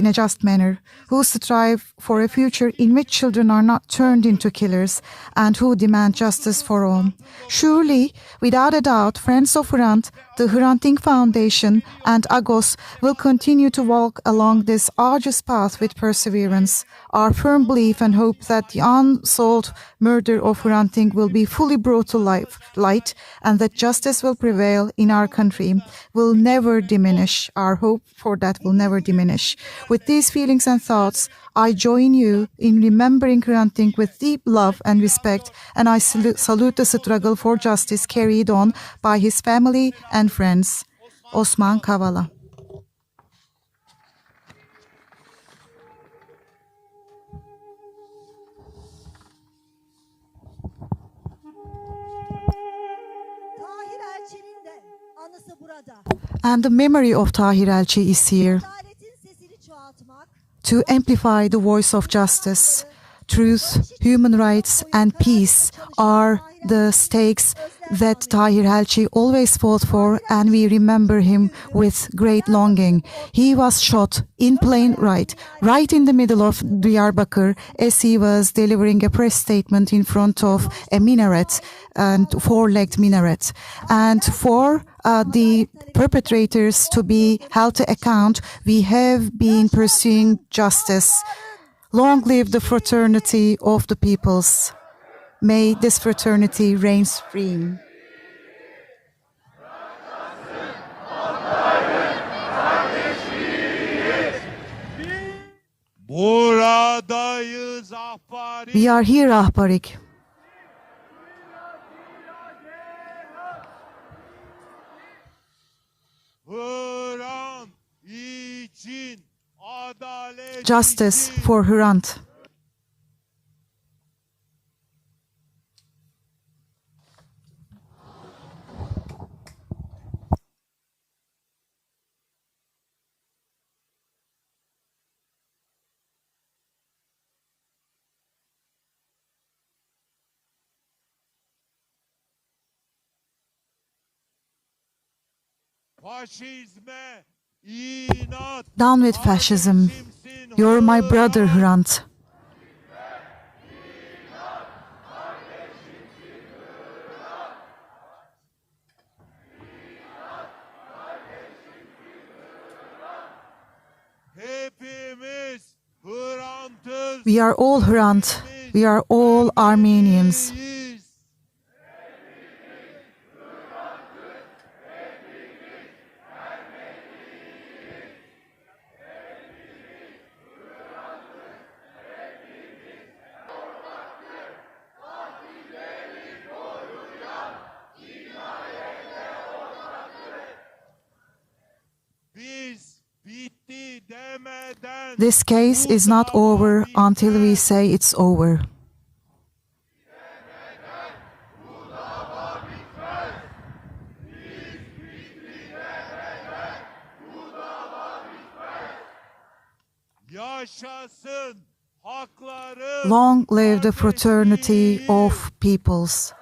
a just manner, who strive for a future in which children are not turned into killers, and who demand justice for all. Surely, without a doubt, friends of Hrant, the Hrant Dink Foundation, and Agos will continue to walk along this arduous path with perseverance. Our firm belief and hope that the unsolved murder of Hrant Dink will be fully brought to light, and that justice will prevail in our country will never diminish. Our hope for that will never diminish. With these feelings and thoughts, I join you in remembering Hrant Dink with deep love and respect, and I salute the struggle for justice carried on by his family and friends. Osman Kavala. Tahir Elçi'nin de anısı burada. And the memory of Tahir Elçi is here Adaletin sesini çoğaltmak, to amplify the voice of justice. Truth, human rights, and peace are the stakes that Tahir Elçi always fought for, and we remember him with great longing. He was shot in plain right in the middle of Diyarbakir, as he was delivering a press statement in front of a minaret, and four-legged minaret. And for the perpetrators to be held to account, we have been pursuing justice. Long live the fraternity of the peoples. May this fraternity reign supreme. Buradayız ahbari. We are here, Ahbarik. Hrant için adalet Justice için. for Hrant. Faşizme inat. Down with fascism. You're my brother, Hrant. Hepimiz Hrant'ız. We are all Hrant. We are all Armenians. This case is not over until we say it's over. Yaşasın hakları. Long live the fraternity of peoples.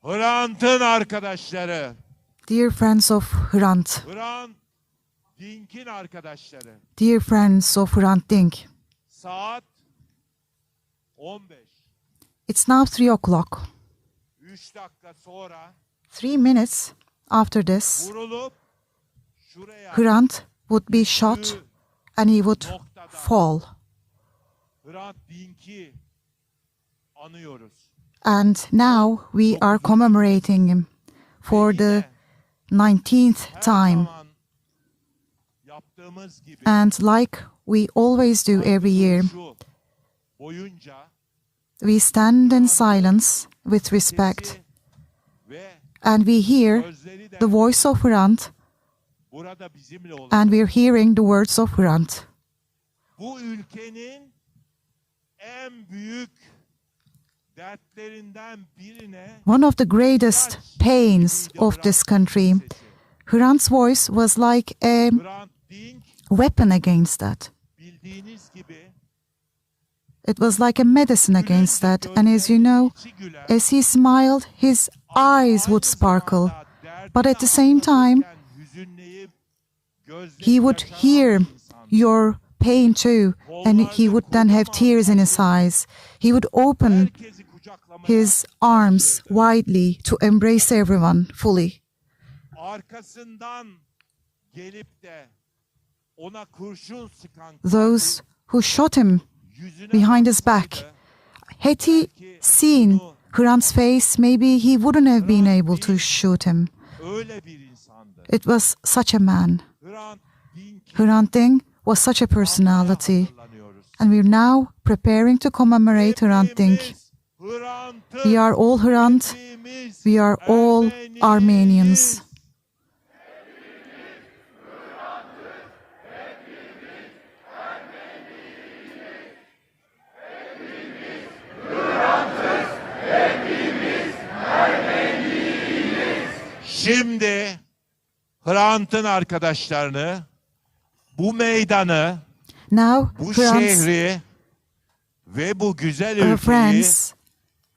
Hrant'ın arkadaşları. Dear friends of Hrant. Hrant Dink'in arkadaşları. Dear friends of Hrant Dink. Saat 15. It's now 3 o'clock. 3 dakika sonra 3 minutes after this, vurulup şuraya Hrant would be shot and he would fall. Hrant Dink'i anıyoruz. And now we are commemorating him for the 19th time. Yaptığımız gibi And like we always do every year, şu boyunca we stand in silence with respect, ve and we hear sözleri de the voice of Hrant, burada bizimle olan. and we're hearing the words of Hrant. Bu ülkenin en büyük dertlerinden birine One of the greatest pains of this country, Hrant's voice was like a Hrant Dink weapon against that. bildiğiniz gibi It was like a medicine against that. And as you know, as he smiled, his eyes would sparkle. But at the same time, he would hear your pain too, and he would then have tears in his eyes. He would open his arms widely to embrace everyone fully. arkasından gelip de ona kurşun sıkan Those who shot him behind his back. Had he seen Hrant's face, maybe he wouldn't have been able to shoot him. It was such a man. Hrant Dink was such a personality. And we're now preparing to commemorate Hrant Dink. We are all Hrant. We are all Armenians. Şimdi Hrant'ın arkadaşlarını, bu meydanı, Now, bu Hrant's şehri ve bu güzel ülkeyi friends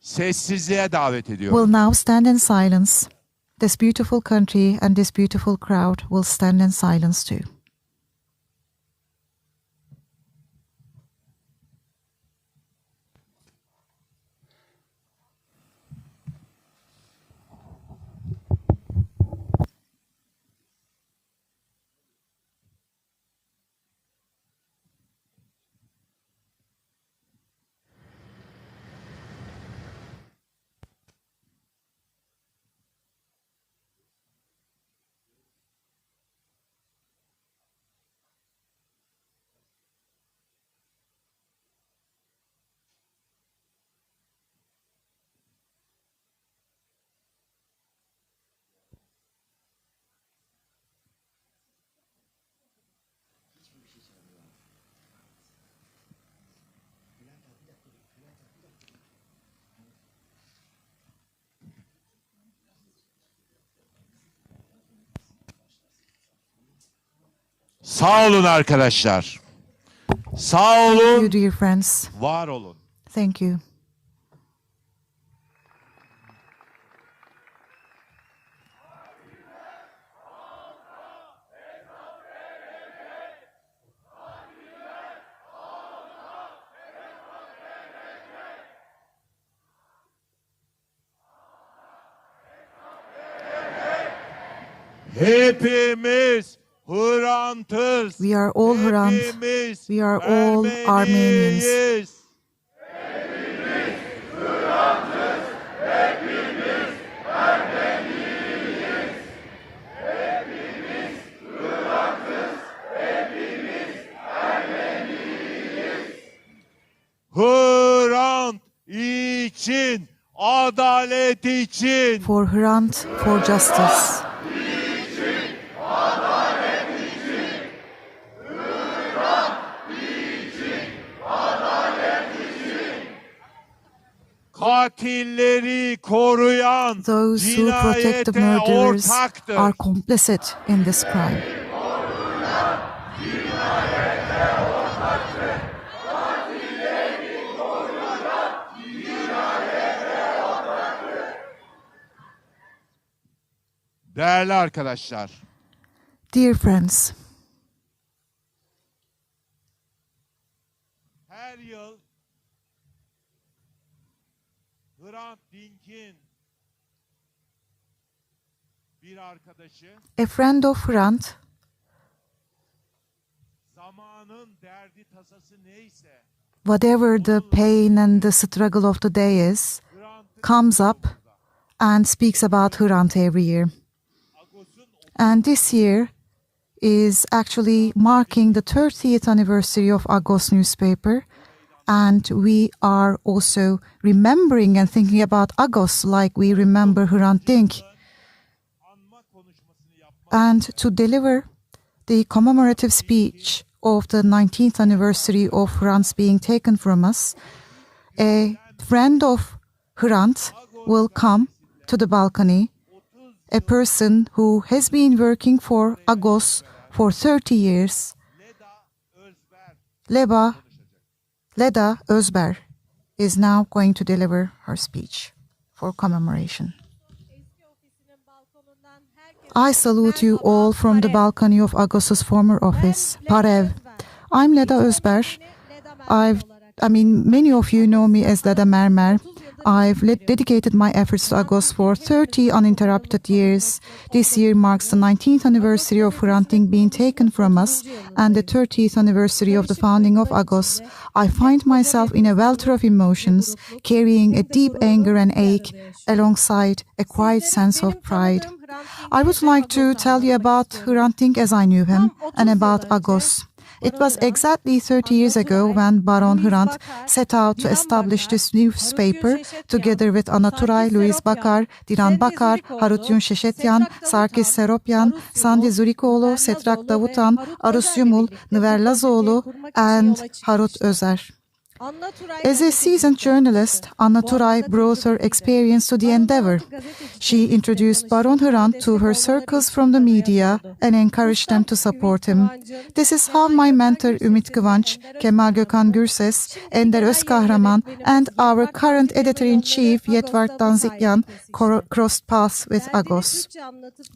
sessizliğe davet ediyorum. will now stand in silence. This beautiful country and this beautiful crowd will stand in silence too. Sağ olun arkadaşlar. Sağ Thank olun, you, dear friends. var olun. Thank you. Hepimiz Hrant'ız. We are all Hrant. Hepimiz We are all Armenians. Ermeniyiz. Hrant için, adalet için. For Hrant, for justice. Katilleri koruyan, Those who protect the cinayete murderers ortaktır. are complicit in this crime. Değerli arkadaşlar, Dear friends, her yıl Hrant Dink'in bir arkadaşı a friend of Hrant, zamanın derdi tasası neyse whatever the pain and the struggle of the day is, comes up and speaks about Hrant every year. And this year is actually marking the 30th anniversary of Agos newspaper. And we are also remembering and thinking about Agos like we remember Hrant Dink. And to deliver the commemorative speech of the 19th anniversary of Hrant's being taken from us, a friend of Hrant will come to the balcony, a person who has been working for Agos for 30 years, Leda Özber, is now going to deliver her speech for commemoration. I salute you all from the balcony of Agos's former office, Parev. I'm Leda Özber. Many of you know me as Leda Mermer. I've dedicated my efforts to Agos for 30 uninterrupted years. This year marks the 19th anniversary of Hrant Dink being taken from us and the 30th anniversary of the founding of Agos. I find myself in a welter of emotions, carrying a deep anger and ache alongside a quiet sense of pride. I would like to tell you about Hrant Dink as I knew him and about Agos. It was exactly 30 years ago when Baron Hrant set out to establish this newspaper together with Anaturay, Louis Bakar, Dilan Bakar, Harutyun Şeşetyan, Sarkis Seropyan, Sandi Zurikoğlu, Setrak Davutan, Arus Yumul, Nıver Lazoğlu, and Harut Özer. As a seasoned journalist, Anaturay brought her experience to the endeavor. She introduced Baron Hrant to her circles from the media and encouraged them to support him. This is how my mentor Ümit Kıvanç, Kemal Gökhan Gürses, Ender Özkahraman, and our current editor-in-chief Yetvart Danzikyan crossed paths with Agos.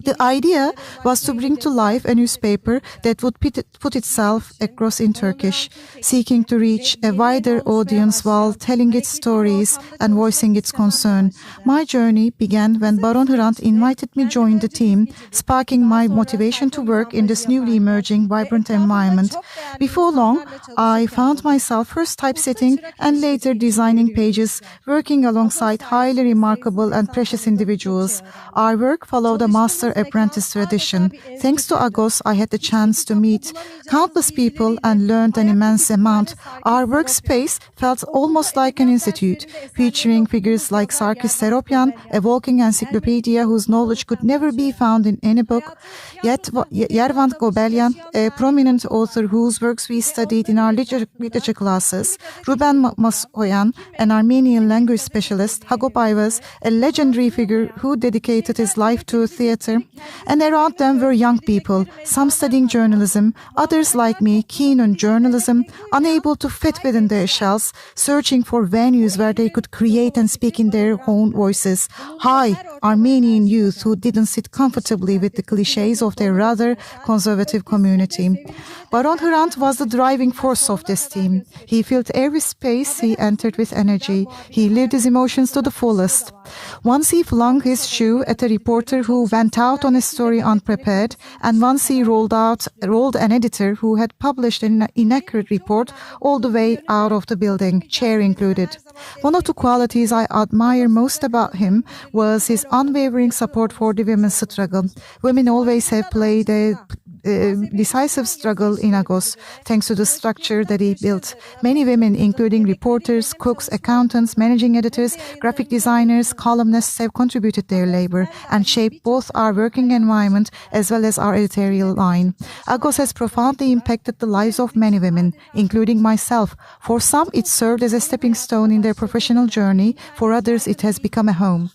The idea was to bring to life a newspaper that would put itself across in Turkish, seeking to reach a wider audience while telling its stories and voicing its concern. My journey began when Baron Hrant invited me to join the team, sparking my motivation to work in this newly emerging vibrant environment. Before long, I found myself first typesetting and later designing pages, working alongside highly remarkable and precious individuals. Our work followed a master-apprentice tradition. Thanks to Agos, I had the chance to meet countless people and learned an immense amount. Our workspace felt almost like an institute, featuring figures like Sarkis Seropyan, a walking encyclopedia whose knowledge could never be found in any book, Yervant Gobelyan, a prominent author whose works we studied in our literature classes, Ruben Masoyan, an Armenian language specialist, Hagop Ayvaz, a legendary figure who dedicated his life to theater, and around them were young people, some studying journalism, others like me, keen on journalism, unable to fit within their shells, searching for venues where they could create and speak in their own voices. Hi, Armenian youth who didn't sit comfortably with the cliches of their rather conservative community. Baron Hrant was the driving force of this team. He filled every space he entered with energy. He lived his emotions to the fullest. Once he flung his shoe at a reporter who went out on a story unprepared, and once he rolled an editor who had published an inaccurate report all the way out of the building, chair included. One of the qualities I admire most about him was his unwavering support for the women's struggle. Women always have played a decisive struggle in Agos, thanks to the structure that he built. Many women, including reporters, cooks, accountants, managing editors, graphic designers, columnists, have contributed their labor and shaped both our working environment as well as our editorial line. Agos has profoundly impacted the lives of many women, including myself. For some, it served as a stepping stone in their professional journey. For others, it has become a home.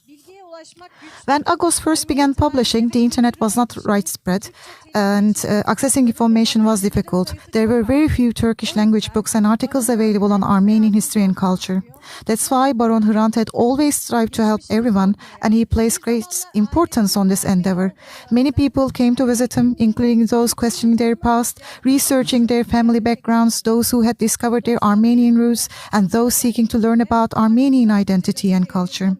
When Agos first began publishing, the internet was not widespread and accessing information was difficult. There were very few Turkish language books and articles available on Armenian history and culture. That's why Baron Hrant had always strived to help everyone, and he placed great importance on this endeavor. Many people came to visit him, including those questioning their past, researching their family backgrounds, those who had discovered their Armenian roots, and those seeking to learn about Armenian identity and culture.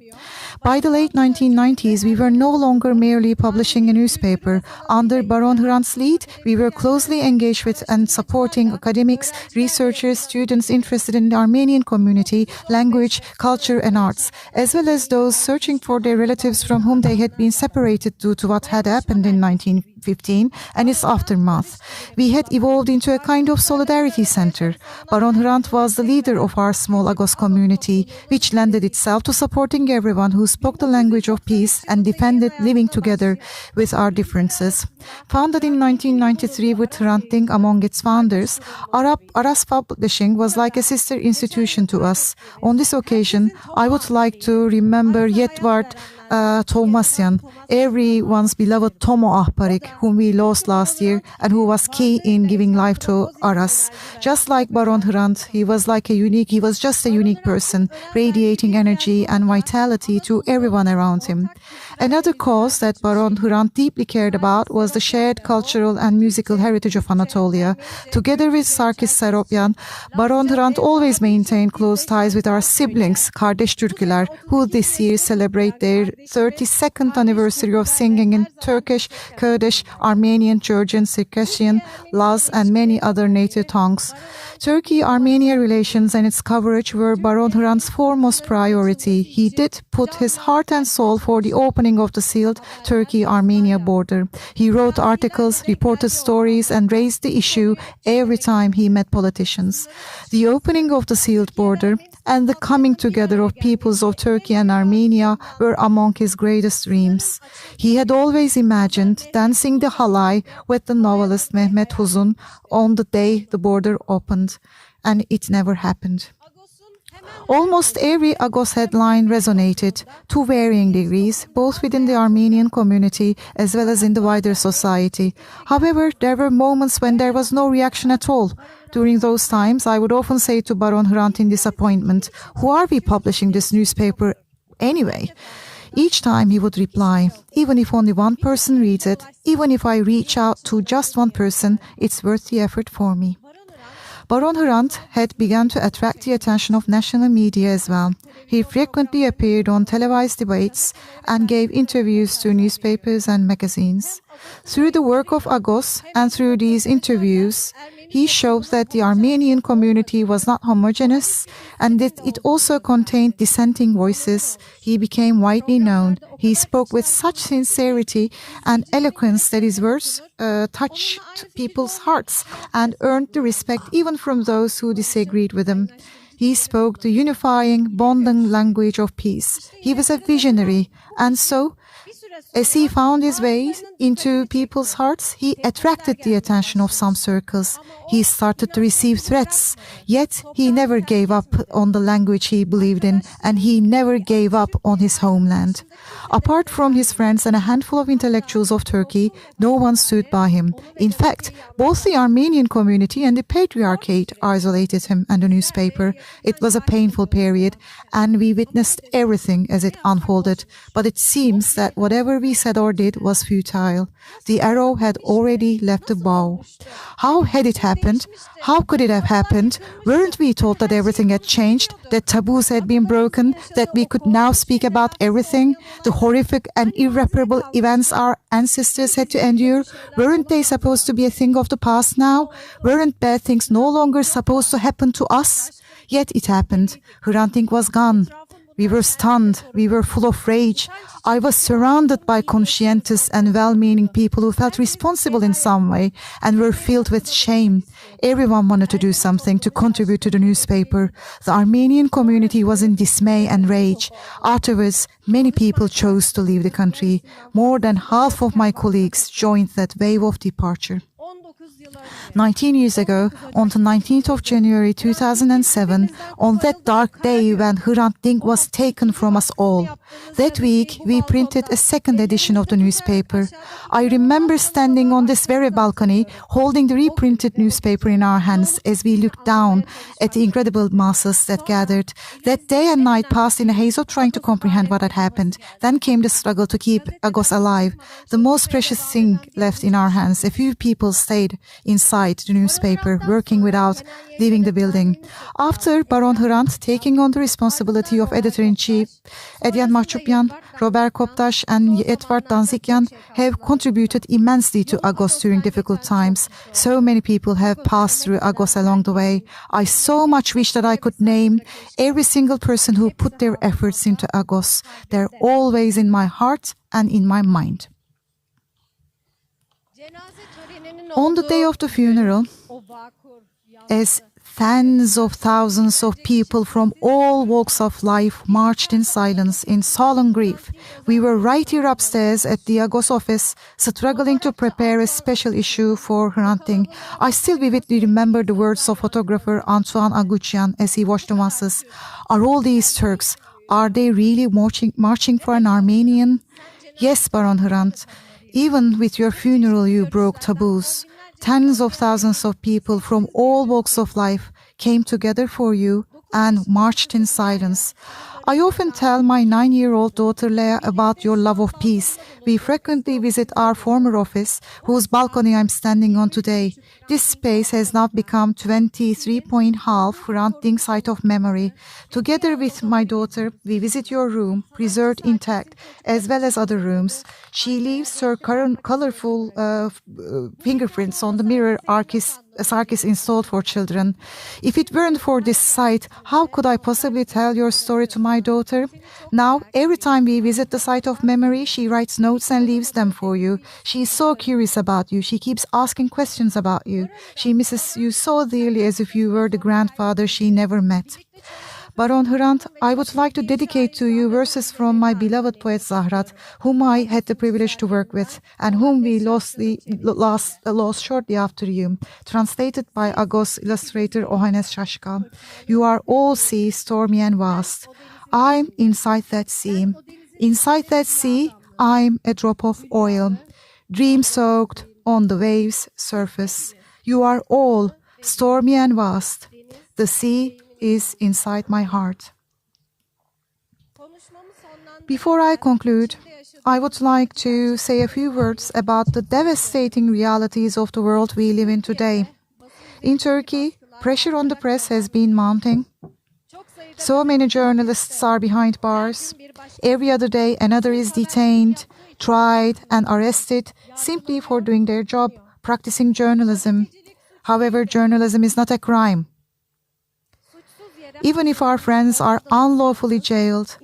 By the late 1990s, we were no longer merely publishing a newspaper. Under Baron Hrant's lead, we were closely engaged with and supporting academics, researchers, students interested in the Armenian community, language, culture, and arts, as well as those searching for their relatives from whom they had been separated due to what had happened in 1915 and its aftermath. We had evolved into a kind of solidarity center. Baron Hrant was the leader of our small Agos community, which lended itself to supporting everyone who spoke the language of peace and defended living together with our differences. Founded in 1993 with Hrant Dink among its founders, Aras Publishing was like a sister institution to us. On this occasion, I would like to remember Yetvart Tovmasyan, everyone's beloved Tomo Ahparik, whom we lost last year and who was key in giving life to Aras. Just like Baron Hrant, he was just a unique person, radiating energy and vitality to everyone around him. Another cause that Baron Hrant deeply cared about was the shared cultural and musical heritage of Anatolia. Together with Sarkis Seropyan, Baron Hrant always maintained close ties with our siblings, Kardeş Türküler, who this year celebrate their 32nd anniversary of singing in Turkish, Kurdish, Armenian, Georgian, Circassian, Laz, and many other native tongues. Turkey-Armenia relations and its coverage were Baron Hrant's foremost priority. He did put his heart and soul for the opening of the sealed Turkey-Armenia border. He wrote articles, reported stories, and raised the issue every time he met politicians. The opening of the sealed border and the coming together of peoples of Turkey and Armenia were among his greatest dreams. He had always imagined dancing the halay with the novelist Mehmet Huzun on the day the border opened, and it never happened. Almost every Agos headline resonated, to varying degrees, both within the Armenian community as well as in the wider society. However, there were moments when there was no reaction at all. During those times, I would often say to Baron Hrant in disappointment, "Who are we publishing this newspaper anyway?" Each time he would reply, "Even if only one person reads it, even if I reach out to just one person, it's worth the effort for me." Baron Hrant had begun to attract the attention of national media as well. He frequently appeared on televised debates and gave interviews to newspapers and magazines. Through the work of Agos and through these interviews, he showed that the Armenian community was not homogeneous and that it also contained dissenting voices. He became widely known. He spoke with such sincerity and eloquence that his words touched people's hearts and earned the respect even from those who disagreed with him. He spoke the unifying, bonding language of peace. He was a visionary, and so, as he found his way into people's hearts, he attracted the attention of some circles. He started to receive threats, yet he never gave up on the language he believed in, and he never gave up on his homeland. Apart from his friends and a handful of intellectuals of Turkey, no one stood by him. In fact, both the Armenian community and the Patriarchate isolated him and the newspaper. It was a painful period, and we witnessed everything as it unfolded. But it seems that whatever we said or did was futile. The arrow had already left the bow. How had it happened? How could it have happened? Weren't we told that everything had changed, that taboos had been broken, that we could now speak about everything? The horrific and irreparable events our ancestors had to endure, weren't they supposed to be a thing of the past now? Weren't bad things no longer supposed to happen to us? Yet it happened. Hrant Dink was gone. We were stunned. We were full of rage. I was surrounded by conscientious and well-meaning people who felt responsible in some way and were filled with shame. Everyone wanted to do something to contribute to the newspaper. The Armenian community was in dismay and rage. Afterwards, many people chose to leave the country. More than half of my colleagues joined that wave of departure. 19 years ago, on the 19th of January 2007, on that dark day when Hrant Dink was taken from us all. That week, we printed a second edition of the newspaper. I remember standing on this very balcony, holding the reprinted newspaper in our hands as we looked down at the incredible masses that gathered. That day and night passed in a haze of trying to comprehend what had happened. Then came the struggle to keep Agos alive. The most precious thing left in our hands. A few people stayed inside the newspaper, working without leaving the building. After Baron Hrant taking on the responsibility of editor-in-chief, Edyan Mahçupyan, Robert Koptaş, and Edvard Danzikyan have contributed immensely to Agos during difficult times. So many people have passed through Agos along the way. I so much wish that I could name every single person who put their efforts into Agos. They're always in my heart and in my mind. On the day of the funeral, as tens of thousands of people from all walks of life marched in silence, in solemn grief, we were right here upstairs at the Agos office, struggling to prepare a special issue for Hrant Dink. I still vividly remember the words of photographer Antoine Aguchian as he watched the masses. Are all these Turks? Are they really marching for an Armenian? Yes, Baron Hrant. Even with your funeral, you broke taboos. Tens of thousands of people from all walks of life came together for you and marched in silence. I often tell my 9-year-old daughter Leah about your love of peace. We frequently visit our former office, whose balcony I'm standing on today. This space has now become 23.5 Hrant Dink site of memory. Together with my daughter, we visit your room, preserved intact, as well as other rooms. She leaves her colorful fingerprints on the mirror Sarkis installed for children. If it weren't for this site, how could I possibly tell your story to my daughter? Now, every time we visit the site of memory, she writes notes and leaves them for you. She is so curious about you. She keeps asking questions about you. She misses you so dearly as if you were the grandfather she never met. Baron Hrant, I would like to dedicate to you verses from my beloved poet Zahrat, whom I had the privilege to work with, and whom we lost shortly after you, translated by Agos illustrator Ohanes Shashka. You are all sea, stormy and vast. I'm inside that sea. Inside that sea, I'm a drop of oil, dream-soaked on the waves' surface. You are all stormy and vast. The sea is inside my heart. Before I conclude, I would like to say a few words about the devastating realities of the world we live in today. In Turkey, pressure on the press has been mounting. So many journalists are behind bars. Every other day, another is detained, tried, and arrested simply for doing their job, practicing journalism. However, journalism is not a crime. Even if our friends are unlawfully jailed,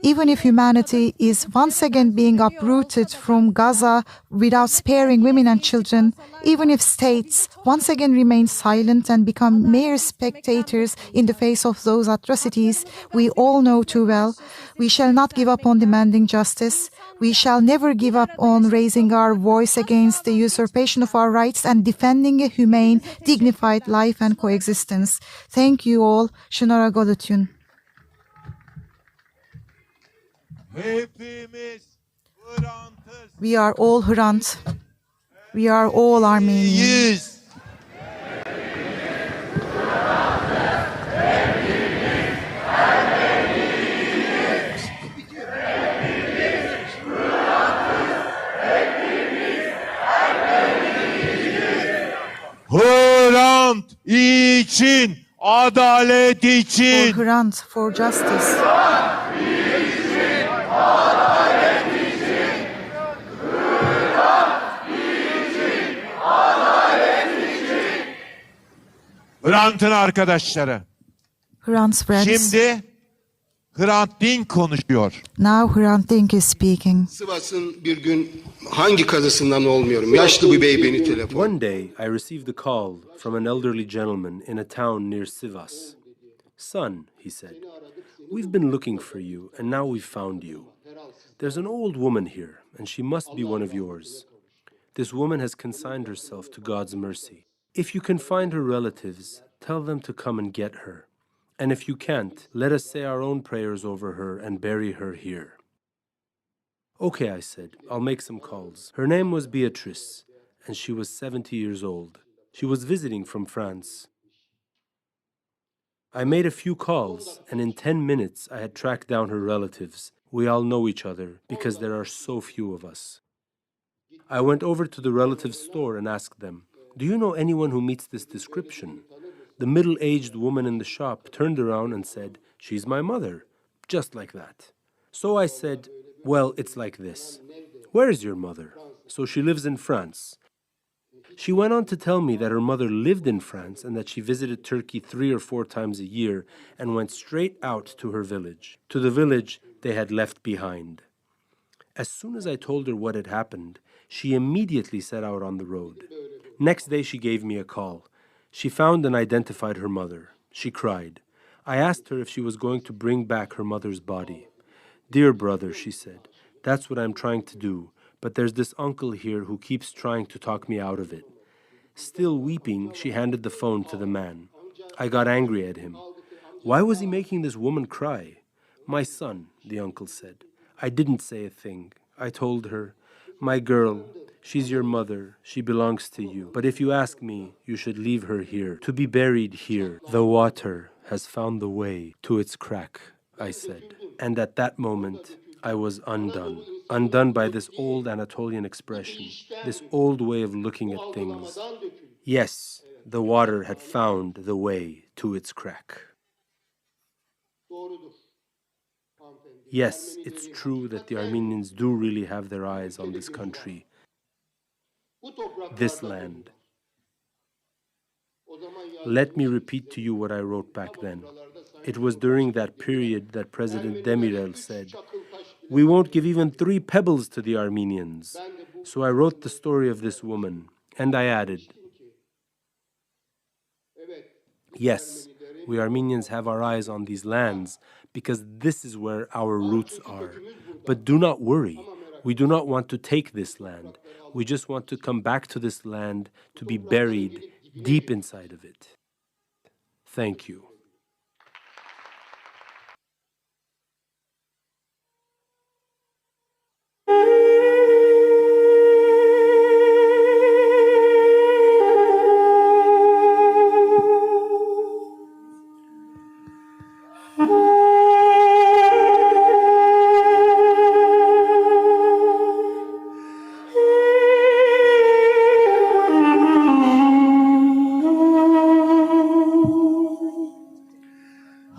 even if humanity is once again being uprooted from Gaza without sparing women and children, even if states once again remain silent and become mere spectators in the face of those atrocities, we all know too well, we shall not give up on demanding justice. We shall never give up on raising our voice against the usurpation of our rights and defending a humane, dignified life and coexistence. Thank you all. Şunara Golutun. We are all Hrant. We are all Armenians. Hrant için, adalet için. For Hrant, for justice. Hrant'ın arkadaşları. Hrant's friends. Şimdi Hrant Dink konuşuyor. Now Hrant Dink is speaking. Sivas'ın bir gün hangi kazasından olmuyorum. Yaşlı bir bey beni telefon. One day I received a call from an elderly gentleman in a town near Sivas. Son, he said, we've been looking for you and now we've found you. There's an old woman here and she must be one of yours. This woman has consigned herself to God's mercy. If you can find her relatives, tell them to come and get her. And if you can't, let us say our own prayers over her and bury her here. Okay, I said, I'll make some calls. Her name was Beatrice, and she was 70 years old. She was visiting from France. I made a few calls, and in 10 minutes I had tracked down her relatives. We all know each other, because there are so few of us. I went over to the relatives' store and asked them, do you know anyone who meets this description? The middle-aged woman in the shop turned around and said, she's my mother, just like that. So I said, well, it's like this. Where is your mother? So she lives in France. She went on to tell me that her mother lived in France and that she visited Turkey 3 or 4 times a year and went straight out to her village, to the village they had left behind. As soon as I told her what had happened, she immediately set out on the road. Next day she gave me a call. She found and identified her mother. She cried. I asked her if she was going to bring back her mother's body. Dear brother, she said, that's what I'm trying to do, but there's this uncle here who keeps trying to talk me out of it. Still weeping, she handed the phone to the man. I got angry at him. Why was he making this woman cry? "My son," the uncle said. I didn't say a thing. I told her, "My girl, she's your mother. She belongs to you. But if you ask me, you should leave her here, to be buried here. The water has found the way to its crack," I said. And at that moment, I was undone. Undone by this old Anatolian expression, this old way of looking at things. Yes, the water had found the way to its crack. Yes, it's true that the Armenians do really have their eyes on this country, this land. Let me repeat to you what I wrote back then. It was during that period that President Demirel said, "We won't give even 3 pebbles to the Armenians." So I wrote the story of this woman, and I added, yes, we Armenians have our eyes on these lands because this is where our roots are. But do not worry. We do not want to take this land. We just want to come back to this land to be buried deep inside of it. Thank you.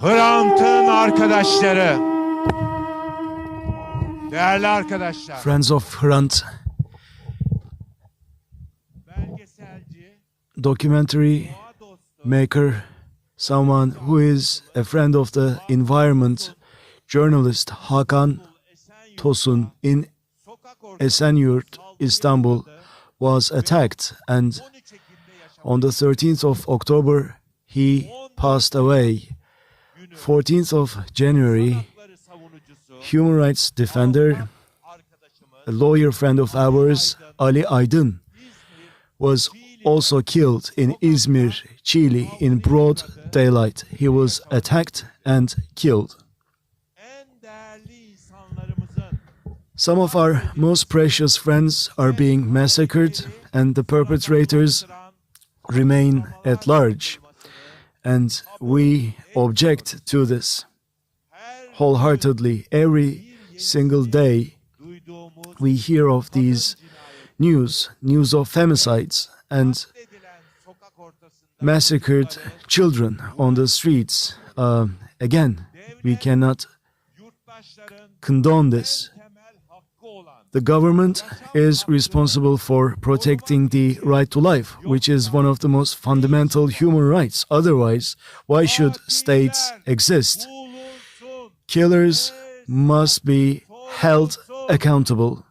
Hrant'ın arkadaşları, değerli arkadaşlar, Friends of Hrant, documentary maker, someone who is a friend of the environment, journalist Hakan Tosun in Esenyurt, Istanbul, was attacked, and on the 13th of October he passed away. 14th of January, human rights defender, a lawyer friend of ours, Ali Aydın, was also killed in Izmir, Chile, in broad daylight. He was attacked and killed. Some of our most precious friends are being massacred, and the perpetrators remain at large. And we object to this wholeheartedly. Every single day we hear of these news of femicides and massacred children on the streets. Again, we cannot condone this. The government is responsible for protecting the right to life, which is one of the most fundamental human rights. Otherwise, why should states exist? Killers must be held accountable.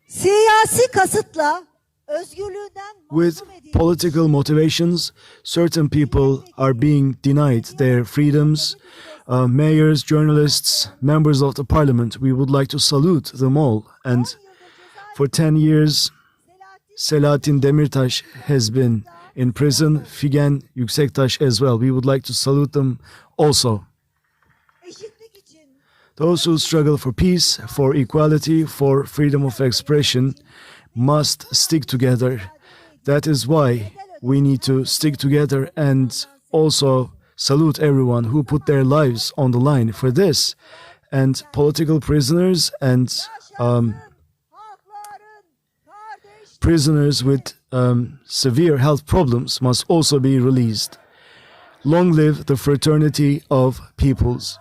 Siyasi kasıtla özgürlüğünden With political motivations, certain people are being denied their freedoms. Mayors, journalists, members of the parliament, we would like to salute them all. And for 10 years, Selahattin Demirtaş has been in prison, Figen Yüksektaş as well. We would like to salute them also. Those who struggle for peace, for equality, for freedom of expression must stick together. That is why we need to stick together and also salute everyone who put their lives on the line for this. And political prisoners and prisoners with severe health problems must also be released. Long live the fraternity of peoples.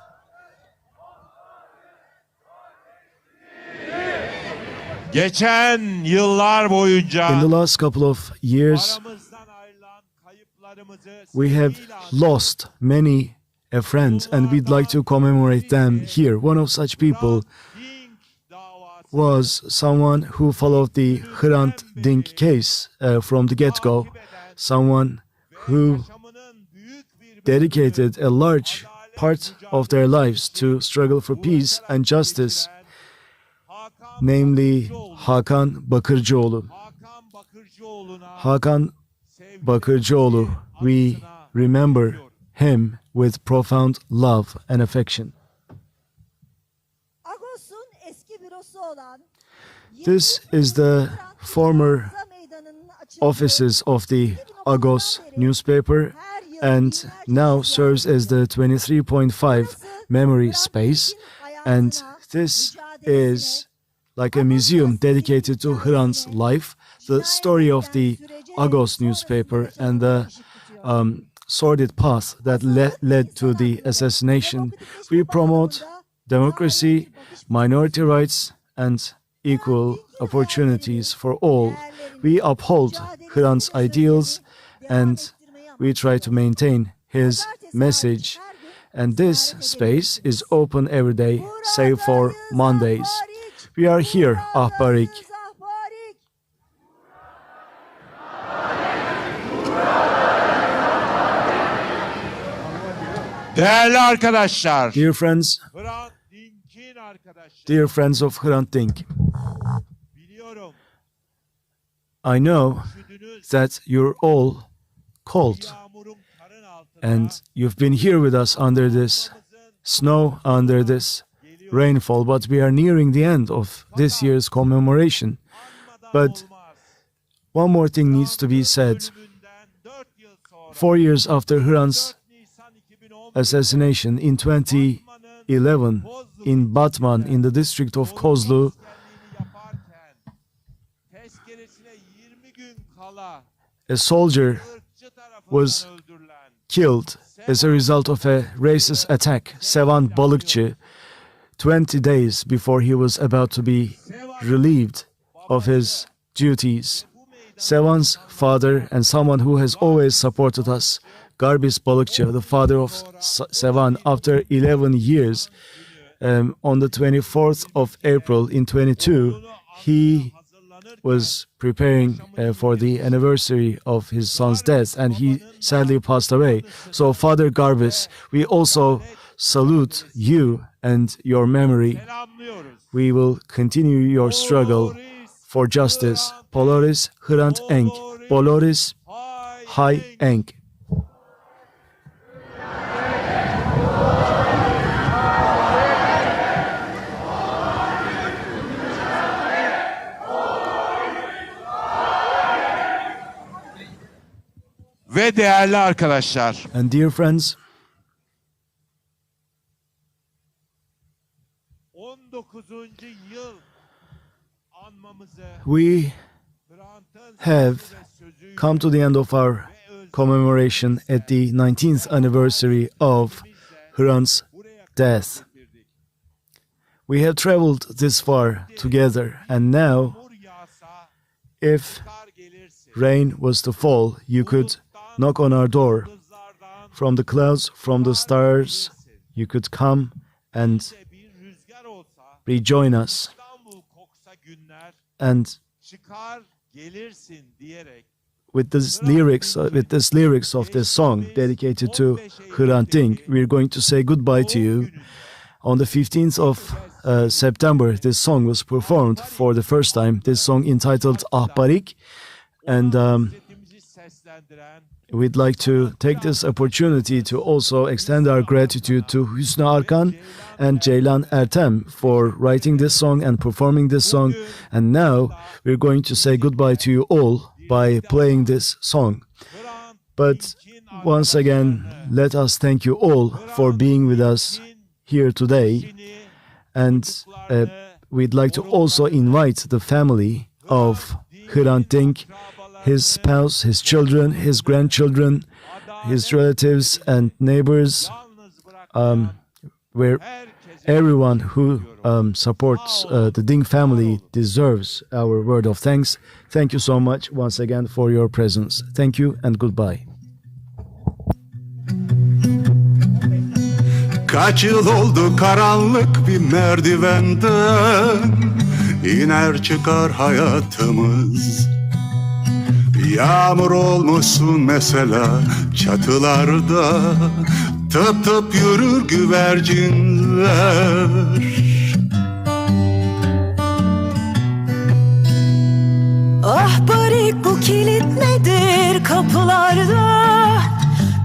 geçen yıllar boyunca in the last couple of years, we have lost many a friend, and we'd like to commemorate them here. One of such people was someone who followed the Hrant Dink case from the get-go, someone who dedicated a large part of their lives to struggle for peace and justice. namely Hakan Bakırcıoğlu. Hakan Bakırcıoğlu, we remember him with profound love and affection. Agos'un eski bürosu olan This is the former offices of the Agos newspaper and now serves as the 23.5 memory space, and this is like a museum dedicated to Hrant's life, the story of the Agos newspaper and the sordid path that led to the assassination. We promote democracy, minority rights, and equal opportunities for all. We uphold Hrant's ideals and we try to maintain his message. And this space is open every day, save for Mondays. We are here, Ahbarik. Değerli arkadaşlar, Dear friends, Hrant Dink'in arkadaşları, dear friends of Hrant Dink, biliyorum I know that you're all cold yağmurun karın altında and you've been here with us under this snow, under this rainfall, but we are nearing the end of this year's commemoration. But one more thing needs to be said. 4 years after Hrant's assassination in 2011 in Batman, in the district of Kozlu, a soldier was killed as a result of a racist attack, Sevan Balıkçı, 20 days before he was about to be relieved of his duties. Sevan's father and someone who has always supported us, Garbis Balıkçı, the father of Sevan, after 11 years, on the 24th of April in 22, he was preparing for the anniversary of his son's death, and he sadly passed away. So, Father Garbis, we also salute you and your memory. We will continue your struggle for justice. Poloris Hrant Dink, Poloris Hay Dink. ve değerli arkadaşlar, And dear friends, 19. yıl anmamızı we have come to the end of our commemoration at the 19th anniversary of Hrant's death. We have traveled this far together, and now, if rain was to fall, you could knock on our door. From the clouds, from the stars, you could come and rejoin us. And with this lyrics of this song dedicated to Hrant Dink, we're going to say goodbye to you. On the 15th of September, this song was performed for the first time. This song entitled Ahbarik, and we'd like to take this opportunity to also extend our gratitude to Hüsnü Arkan and Ceylan Ertem for writing this song and performing this song. And now we're going to say goodbye to you all by playing this song. But once again, let us thank you all for being with us here today. And we'd like to also invite the family of Hrant Dink, his spouse, his children, his grandchildren, his relatives and neighbors, where everyone who supports the Dink family deserves our word of thanks. Thank you so much once again for your presence. Thank you and goodbye. Kaç yıl oldu karanlık bir merdivenden iner çıkar hayatımız. Yağmur olmuşsun mesela çatılarda, tıp tıp yürür güvercinler. Ah barik bu kilit nedir kapılarda?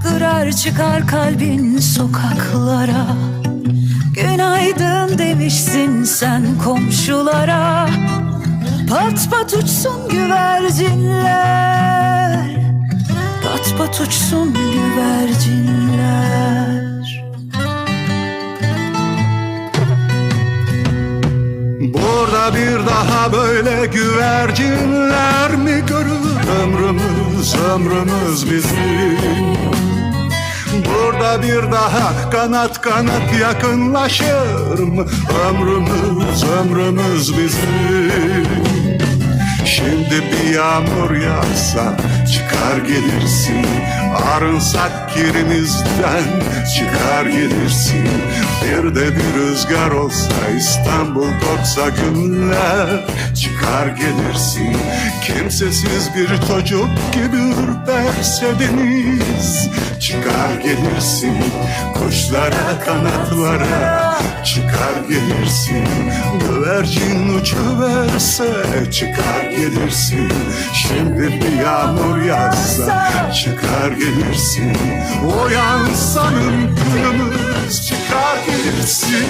Kırar çıkar kalbin sokaklara. Günaydın demişsin sen komşulara. Pat pat uçsun güvercinler, pat pat uçsun güvercinler. Burada bir daha böyle güvercinler mi görür? Ömrümüz bizim. Burada bir daha kanat kanat yakınlaşır mı? Ömrümüz bizim. Şimdi bir yağmur yağsa çıkar gelirsin. Arınsak kirimizden çıkar gelirsin. Bir de bir rüzgar olsa İstanbul doksa günler çıkar gelirsin. Kimsesiz bir çocuk gibi ürperse deniz çıkar gelirsin. Kuşlara kanatlara çıkar gelirsin. Güvercin uçuverse çıkar gelirsin. Şimdi bir yağmur yağsa çıkar gelirsin. Uyansanın günümüz çıkar gelirsin.